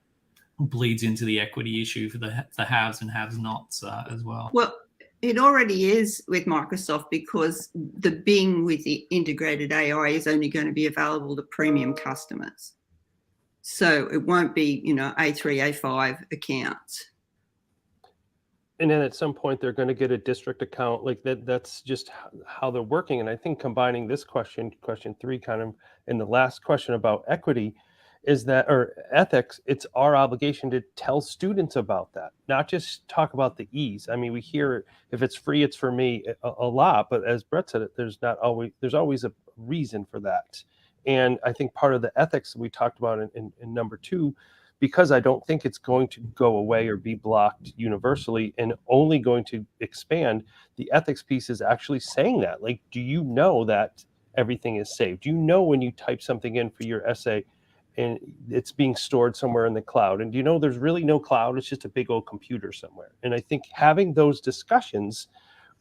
bleeds into the equity issue for the haves and have-nots as well. Well, it already is with Microsoft, because the Bing with the integrated AI is only going to be available to premium customers. So it won't be, A3, A5 accounts. And then at some point they're going to get a district account like that. That's just how they're working. And I think combining this question 3, kind of, and the last question about equity, is that, or ethics, it's our obligation to tell students about that, not just talk about the ease. I mean, we hear if it's free, it's for me a lot, but as Brett said, there's always a reason for that. And I think part of the ethics we talked about in number 2, because I don't think it's going to go away or be blocked universally and only going to expand, the ethics piece is actually saying that. Like, do you know that everything is saved? Do you know when you type something in for your essay and it's being stored somewhere in the cloud? And do you know there's really no cloud? It's just a big old computer somewhere. And I think having those discussions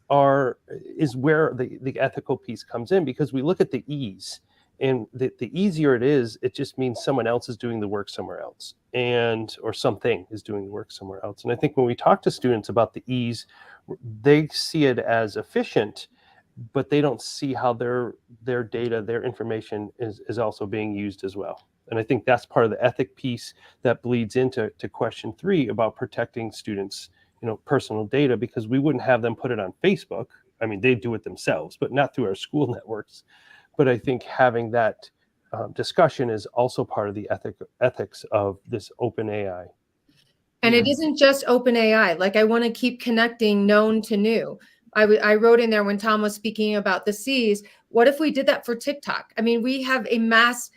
is where the ethical piece comes in, because we look at the ease. And the easier it is, it just means someone else is doing the work somewhere else, or something is doing the work somewhere else. And I think when we talk to students about the ease, they see it as efficient, but they don't see how their data, their information is also being used as well. And I think that's part of the ethic piece that bleeds into question 3 about protecting students, personal data, because we wouldn't have them put it on Facebook. I mean, they do it themselves, but not through our school networks. But I think having that discussion is also part of the ethics of this open AI. And it isn't just open AI. Like, I want to keep connecting known to new. I wrote in there when Tom was speaking about the C's, what if we did that for TikTok? I mean, we have a mass,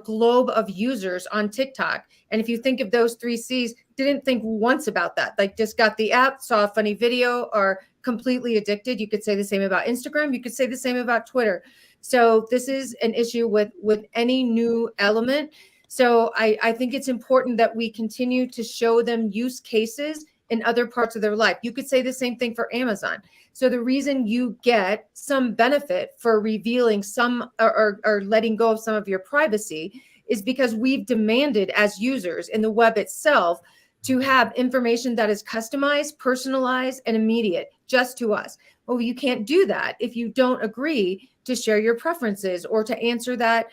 globe of users on TikTok. And if you think of those 3 C's, didn't think once about that. Like, just got the app, saw a funny video, or completely addicted. You could say the same about Instagram. You could say the same about Twitter. So this is an issue with any new element. So I think it's important that we continue to show them use cases in other parts of their life. You could say the same thing for Amazon. So the reason you get some benefit for revealing some or letting go of some of your privacy is because we've demanded as users in the web itself to have information that is customized, personalized, and immediate just to us. Well, you can't do that if you don't agree to share your preferences or to answer that,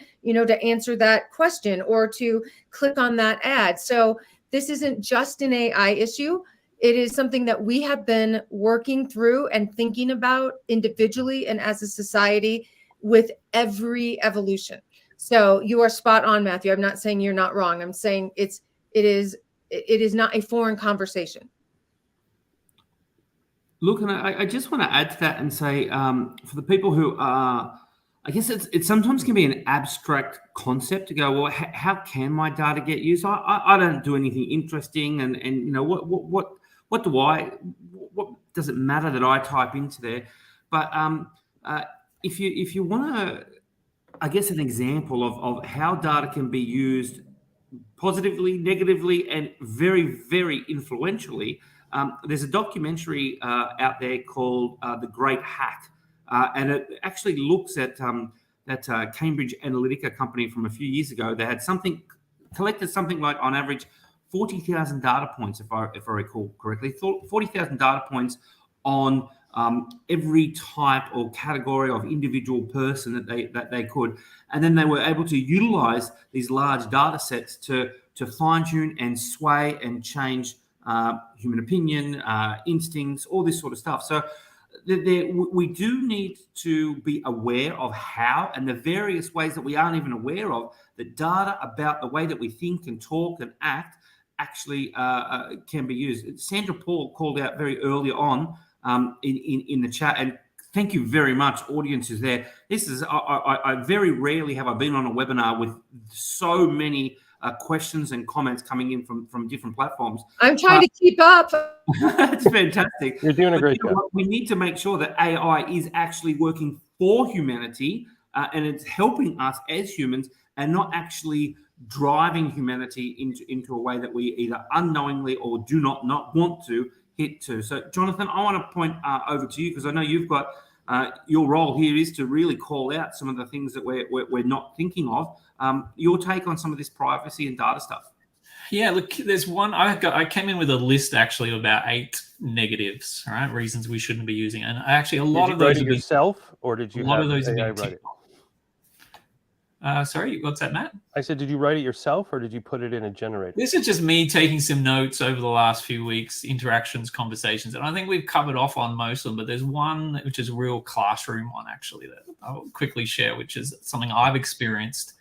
question or to click on that ad. So this isn't just an AI issue. It is something that we have been working through and thinking about individually and as a society with every evolution. So you are spot on, Matthew. I'm not saying you're not wrong. I'm saying it is not a foreign conversation. Look, and I just want to add to that and say, for the people who are, I guess it sometimes can be an abstract concept to go, well, how can my data get used? I don't do anything interesting, and what does it matter that I type into there? But if you want to, I guess, an example of how data can be used positively, negatively, and very, very influentially. There's a documentary out there called The Great Hack, and it actually looks at that Cambridge Analytica company from a few years ago. They had collected something like, on average, 40,000 data points, if I recall correctly, 40,000 data points on every type or category of individual person that they could, and then they were able to utilize these large data sets to fine tune and sway and change human opinion, instincts, all this sort of stuff. So we do need to be aware of how, and the various ways that we aren't even aware of, the data about the way that we think and talk and act actually can be used. Sandra Paul called out very early on in the chat, and thank you very much, audiences there. This is I very rarely have I been on a webinar with so many questions and comments coming in from different platforms. I'm trying to keep up. That's fantastic. You're doing a But great you know job. what? We need to make sure that AI is actually working for humanity and it's helping us as humans and not actually driving humanity into a way that we either unknowingly or do not want to hit to. So, Jonathan, I want to point over to you because I know you've got your role here is to really call out some of the things that we're not thinking of. Your take on some of this privacy and data stuff. Yeah, look, there's one. I came in with a list actually of about 8 negatives, all right, reasons we shouldn't be using it. And actually, a lot of those Did you write it yourself, or did you have AI write it? Sorry, what's that, Matt? I said, did you write it yourself, or did you put it in a generator? This is just me taking some notes over the last few weeks, interactions, conversations, and I think we've covered off on most of them. But there's one which is a real classroom one actually that I'll quickly share, which is something I've experienced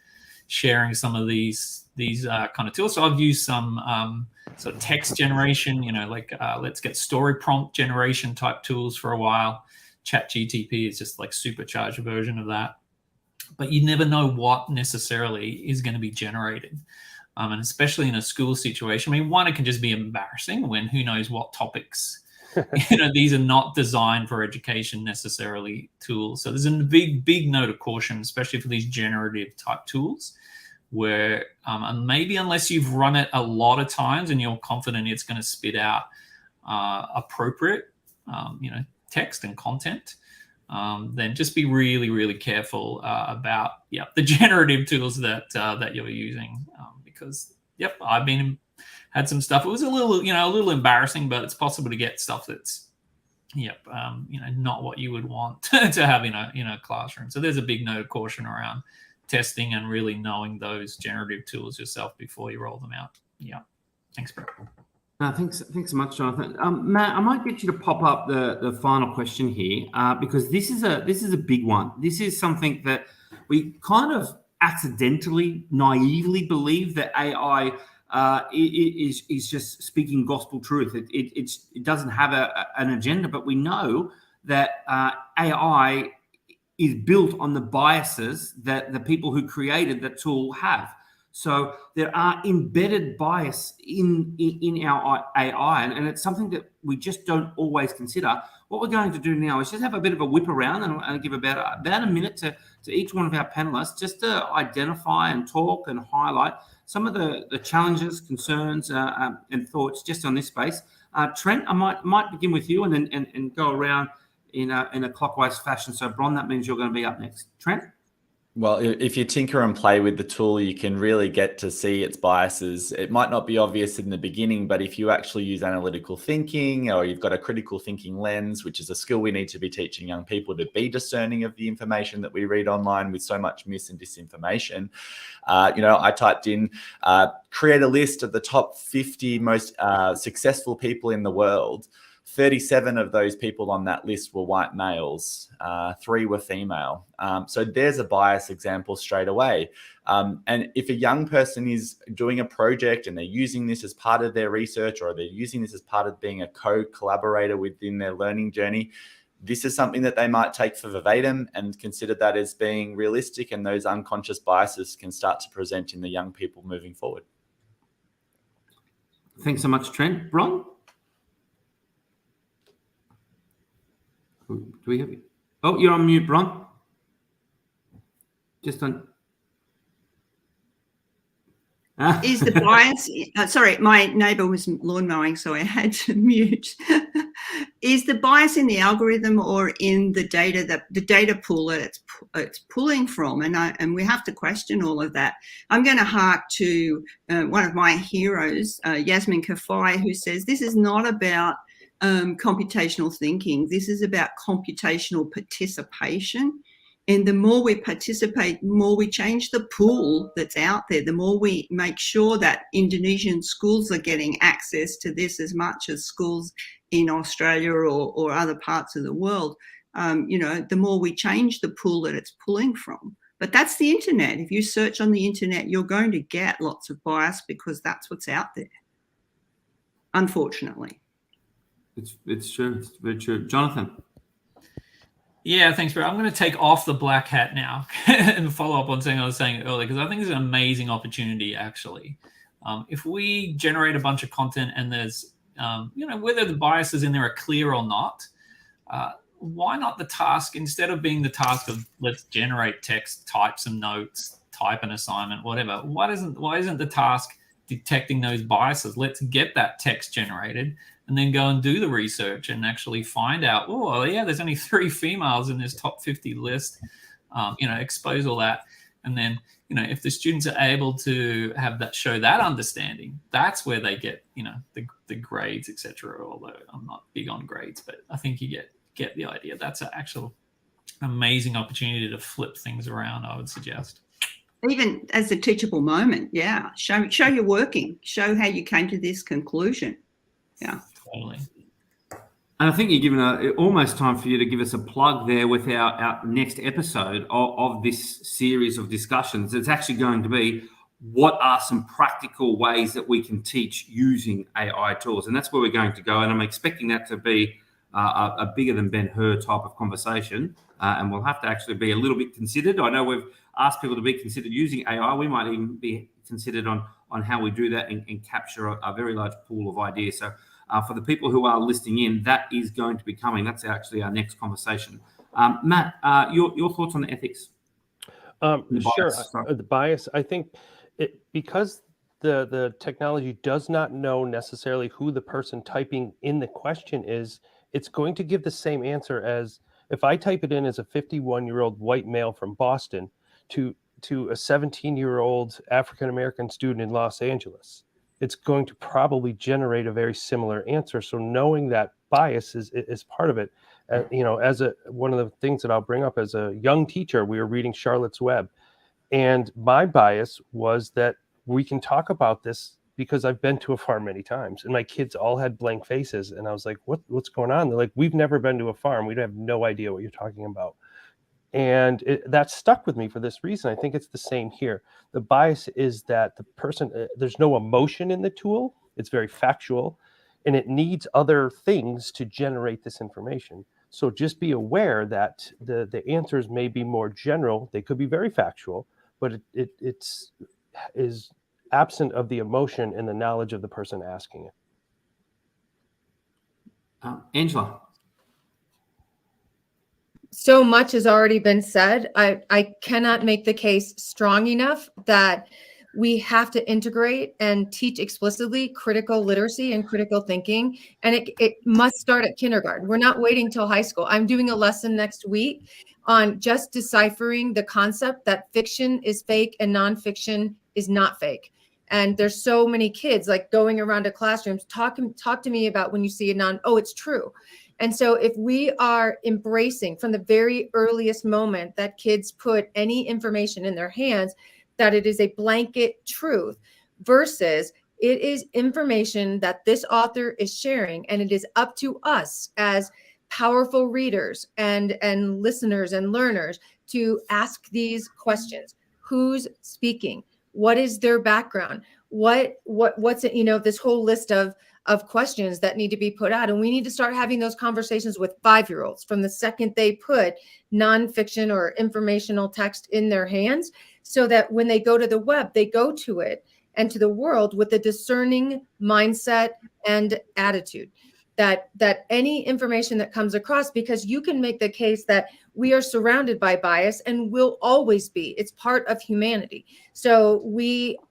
sharing some of these kind of tools. So I've used some sort of text generation, like let's get story prompt generation type tools for a while. ChatGTP is just like supercharged version of that. But you never know what necessarily is going to be generated. And especially in a school situation, I mean, one, it can just be embarrassing when who knows what topics, these are not designed for education necessarily tools. So there's a big note of caution, especially for these generative type tools where and maybe unless you've run it a lot of times and you're confident it's going to spit out appropriate, text and content, then just be really, really careful about the generative tools that you're using because I've had some stuff. It was a little embarrassing, but it's possible to get stuff that's not what you would want to have in a classroom. So there's a big note of caution around testing and really knowing those generative tools yourself before you roll them out. Yeah, thanks, Brett. Thanks so much, Jonathan. Matt, I might get you to pop up the final question here because this is a big one. This is something that we kind of accidentally, naively believe that AI is just speaking gospel truth. It doesn't have an agenda, but we know that AI is built on the biases that the people who created the tool have. So there are embedded bias in our AI, and it's something that we just don't always consider. What we're going to do now is just have a bit of a whip around and give about a minute to each one of our panelists just to identify and talk and highlight some of the challenges, concerns, and thoughts just on this space. Trent, I might begin with you and then go around in a clockwise fashion. So Bron, that means you're going to be up next. Trent? Well, if you tinker and play with the tool, you can really get to see its biases. It might not be obvious in the beginning, but if you actually use analytical thinking or you've got a critical thinking lens, which is a skill we need to be teaching young people to be discerning of the information that we read online with so much mis and disinformation. I typed in, create a list of the top 50 most successful people in the world. 37 of those people on that list were white males, 3 were female. So there's a bias example straight away. And if a young person is doing a project and they're using this as part of their research or they're using this as part of being a co-collaborator within their learning journey, this is something that they might take for verbatim and consider that as being realistic, and those unconscious biases can start to present in the young people moving forward. Thanks so much, Trent. Bron? Do we have you? Oh, you're on mute, Bron. Just on. Is the bias, sorry, my neighbour was lawn mowing, so I had to mute. Is the bias in the algorithm or in the data, the data pool that it's pulling from? And we have to question all of that. I'm going to hark to one of my heroes, Yasmin Kafai, who says this is not about computational thinking. This is about computational participation. And the more we participate, the more we change the pool that's out there, the more we make sure that Indonesian schools are getting access to this as much as schools in Australia or other parts of the world. The more we change the pool that it's pulling from. But that's the internet. If you search on the internet, you're going to get lots of bias because that's what's out there, unfortunately. It's true. It's very true. Jonathan? Yeah, thanks, bro. I'm going to take off the black hat now and follow up on something I was saying earlier, because I think it's an amazing opportunity, actually. If we generate a bunch of content and there's, whether the biases in there are clear or not, why not the task, instead of being the task of let's generate text, type some notes, type an assignment, whatever, why isn't the task detecting those biases? Let's get that text generated and then go and do the research and actually find out, oh, yeah, there's only 3 females in this top 50 list, expose all that. And then, if the students are able to have that, show that understanding, that's where they get, the grades, etc. Although I'm not big on grades, but I think you get the idea. That's an actual amazing opportunity to flip things around, I would suggest. Even as a teachable moment, yeah. Show you're working. Show how you came to this conclusion. Yeah. Totally. And I think you're given almost time for you to give us a plug there with our next episode of this series of discussions. It's actually going to be, what are some practical ways that we can teach using AI tools? And that's where we're going to go. And I'm expecting that to be a bigger than Ben-Hur type of conversation. And we'll have to actually be a little bit considered. I know we've asked people to be considered using AI. We might even be considered on how we do that and capture a very large pool of ideas. So for the people who are listening in, that is going to be coming. That's actually our next conversation. Matt, your thoughts on the ethics? Sure. The bias, I think because the technology does not know necessarily who the person typing in the question is, it's going to give the same answer as if I type it in as a 51-year-old white male from Boston to a 17-year-old African-American student in Los Angeles. It's going to probably generate a very similar answer. So knowing that bias is part of it. As one of the things that I'll bring up, as a young teacher, we were reading Charlotte's Web, and my bias was that we can talk about this because I've been to a farm many times, and my kids all had blank faces, and I was like, what's going on? They're like, we've never been to a farm. We have no idea what you're talking about. And that stuck with me for this reason. I think it's the same here. The bias is that the person, there's no emotion in the tool. It's very factual, and it needs other things to generate this information. So just be aware that the answers may be more general. They could be very factual, but it is absent of the emotion and the knowledge of the person asking it. Angela. So much has already been said. I cannot make the case strong enough that we have to integrate and teach explicitly critical literacy and critical thinking. And it must start at kindergarten. We're not waiting till high school. I'm doing a lesson next week on just deciphering the concept that fiction is fake and nonfiction is not fake. And there's so many kids like going around to classrooms, talk to me about when you see it's true. And so if we are embracing from the very earliest moment that kids put any information in their hands, that it is a blanket truth versus it is information that this author is sharing, and it is up to us as powerful readers and listeners and learners to ask these questions. Who's speaking? What is their background? What's it, this whole list of questions that need to be put out. And we need to start having those conversations with 5-year-olds from the second they put nonfiction or informational text in their hands, so that when they go to the web, they go to it and to the world with a discerning mindset and attitude. That any information that comes across, because you can make the case that we are surrounded by bias and will always be. It's part of humanity. So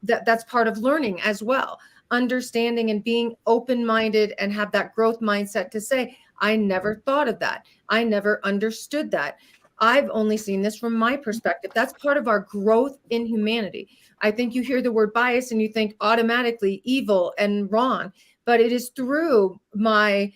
that's part of learning as well. Understanding and being open-minded and have that growth mindset to say, I never thought of that. I never understood that. I've only seen this from my perspective. That's part of our growth in humanity. I think you hear the word bias and you think automatically evil and wrong, but it is through my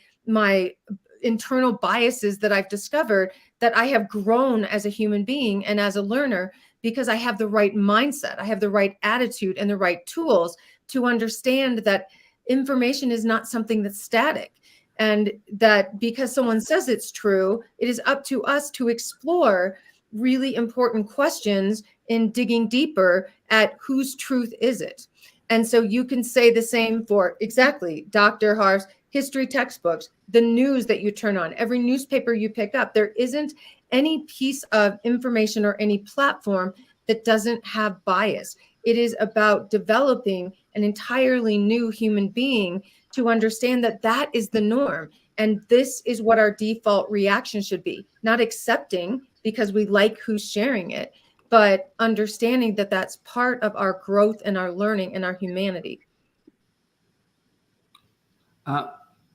internal biases that I've discovered that I have grown as a human being and as a learner, because I have the right mindset. I have the right attitude and the right tools to understand that information is not something that's static, and that because someone says it's true, it is up to us to explore really important questions in digging deeper at whose truth is it. And so you can say the same for exactly Dr. Harf's history textbooks, the news that you turn on, every newspaper you pick up. There isn't any piece of information or any platform that doesn't have bias. It is about developing an entirely new human being to understand that that is the norm. And this is what our default reaction should be, not accepting because we like who's sharing it, but understanding that that's part of our growth and our learning and our humanity.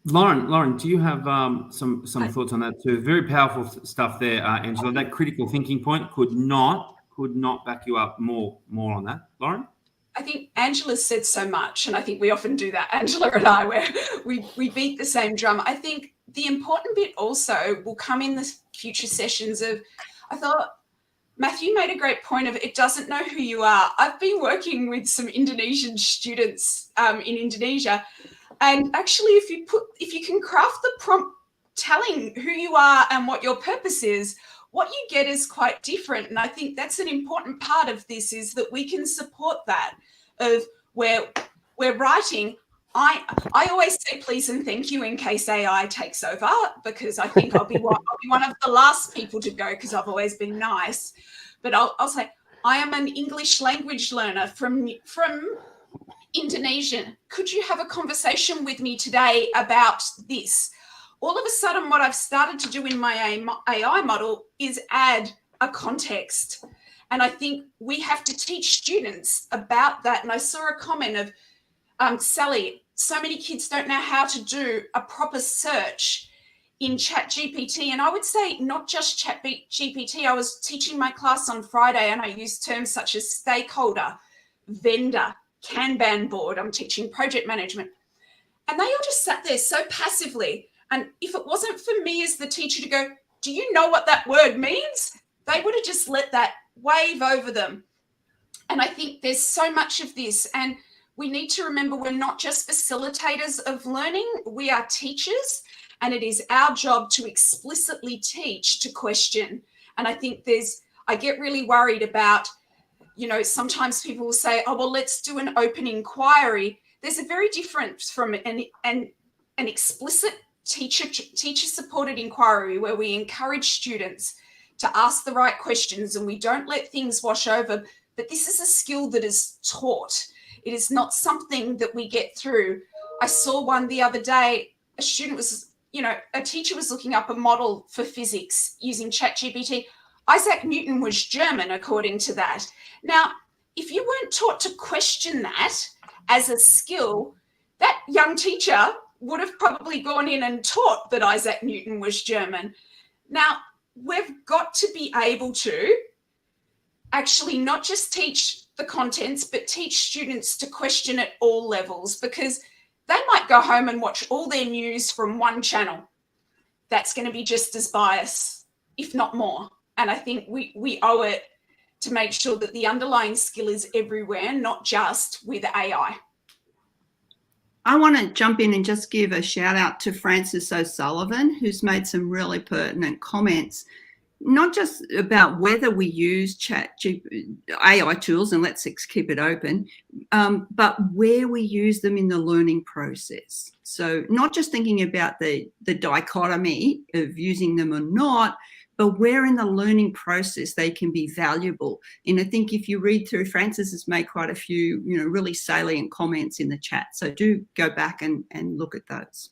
Lauren, do you have some thoughts on that too? Very powerful stuff there, Angela. That critical thinking point could not back you up more on that. Lauren? I think Angela said so much, and I think we often do that, Angela and I, where we beat the same drum. I think the important bit also will come in the future sessions of, I thought Matthew made a great point of it doesn't know who you are. I've been working with some Indonesian students in Indonesia, and actually if you can craft the prompt telling who you are and what your purpose is, what you get is quite different. And I think that's an important part of this, is that we can support that of where we're writing. I always say please and thank you in case AI takes over, because I think I'll be one of the last people to go, because I've always been nice. But I'll say, I am an English language learner from Indonesia. Could you have a conversation with me today about this? All of a sudden, what I've started to do in my AI model is add a context. And I think we have to teach students about that. And I saw a comment of Sally, so many kids don't know how to do a proper search in ChatGPT. And I would say not just ChatGPT. I was teaching my class on Friday and I used terms such as stakeholder, vendor, Kanban board. I'm teaching project management. And they all just sat there so passively. And if it wasn't for me as the teacher to go, do you know what that word means? They would have just let that wave over them. And I think there's so much of this. And we need to remember we're not just facilitators of learning, we are teachers. And it is our job to explicitly teach to question. And I think I get really worried about, sometimes people will say, oh, well, let's do an open inquiry. There's a very difference from an explicit teacher-supported inquiry where we encourage students to ask the right questions and we don't let things wash over. But this is a skill that is taught. It is not something that we get through. I saw one the other day. A teacher was looking up a model for physics using ChatGPT. Isaac Newton was German, according to that. Now, if you weren't taught to question that as a skill, that young teacher would have probably gone in and taught that Isaac Newton was German. Now, we've got to be able to actually not just teach the contents, but teach students to question at all levels, because they might go home and watch all their news from one channel. That's going to be just as biased, if not more. And I think we owe it to make sure that the underlying skill is everywhere, not just with AI. I want to jump in and just give a shout out to Frances O'Sullivan, who's made some really pertinent comments, not just about whether we use AI tools, and let's keep it open, but where we use them in the learning process. So not just thinking about the dichotomy of using them or not, but where in the learning process they can be valuable. And I think if you read through, Frances has made quite a few, really salient comments in the chat. So do go back and look at those.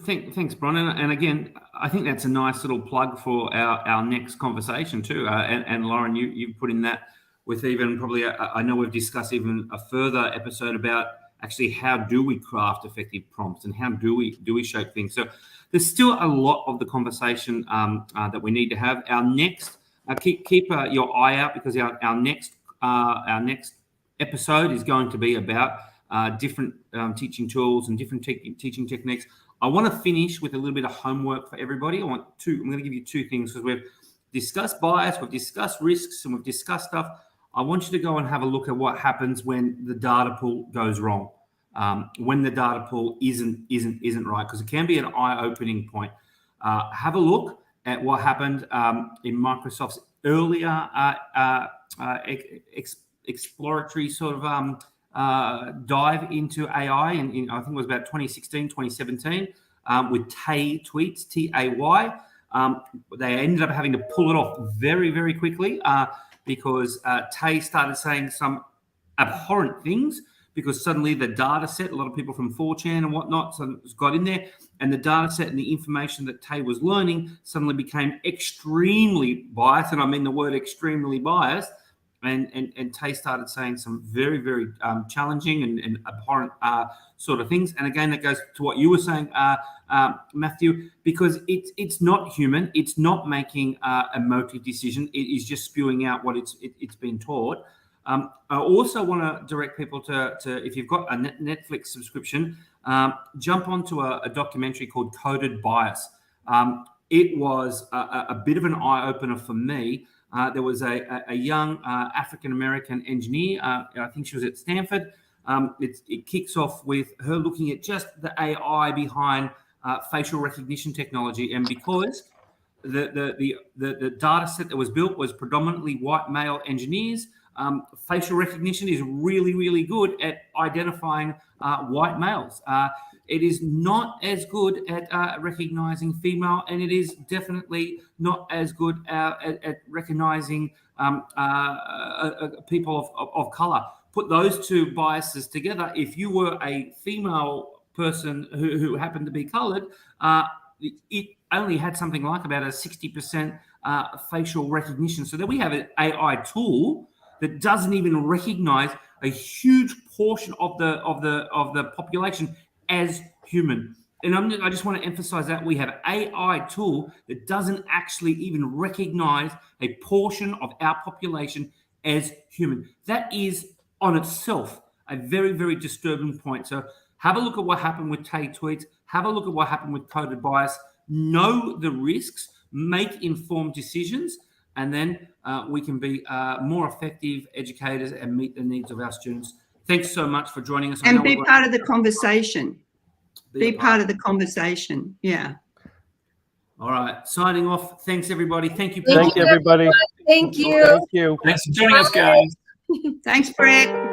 Thanks, Bron. And again, I think that's a nice little plug for our next conversation too. And Lauren, you put in that with even probably, I know we've discussed even a further episode about actually how do we craft effective prompts and how do we shape things. So there's still a lot of the conversation that we need to have. Our next, keep your eye out, because our next episode is going to be about different teaching tools and different teaching techniques. I want to finish with a little bit of homework for everybody. I'm going to give you two things, because we've discussed bias, we've discussed risks, and we've discussed stuff. I want you to go and have a look at what happens when the data pool goes wrong, when the data pool isn't right, because it can be an eye-opening point. Have a look at what happened in Microsoft's earlier exploratory sort of dive into AI in I think it was about 2016, 2017, with Tay tweets, Tay. They ended up having to pull it off very, very quickly because Tay started saying some abhorrent things, because suddenly the data set, a lot of people from 4chan and whatnot got in there, and the data set and the information that Tay was learning suddenly became extremely biased, and I mean the word extremely biased, and Tay started saying some very, very challenging and abhorrent sort of things. And again, that goes to what you were saying, Matthew, because it's not human. It's not making a motive decision. It is just spewing out what it's been taught. I also want to direct people to if you've got a Netflix subscription, jump onto a documentary called Coded Bias. It was a bit of an eye-opener for me. There was a young African-American engineer. I think she was at Stanford. It kicks off with her looking at just the AI behind facial recognition technology. And because the data set that was built was predominantly white male engineers, facial recognition is really, really good at identifying white males. It is not as good at recognizing female, and it is definitely not as good at recognizing people of color. Put those two biases together. If you were a female person who happened to be colored, it only had something like about a 60% facial recognition. So then we have an AI tool that doesn't even recognize a huge portion of the population as human. And I just want to emphasize that we have an AI tool that doesn't actually even recognize a portion of our population as human. That is on itself a very, very disturbing point. So have a look at what happened with Tay tweets. Have a look at what happened with Coded Bias. Know the risks, make informed decisions, and then we can be more effective educators and meet the needs of our students. Thanks so much for joining us. And be part of the conversation. Be part of the conversation. Yeah. All right. Signing off. Thanks, everybody. Thank you. Thank you, everybody. Thank you. Thank you. Thanks for joining us, guys. Thanks, Brett.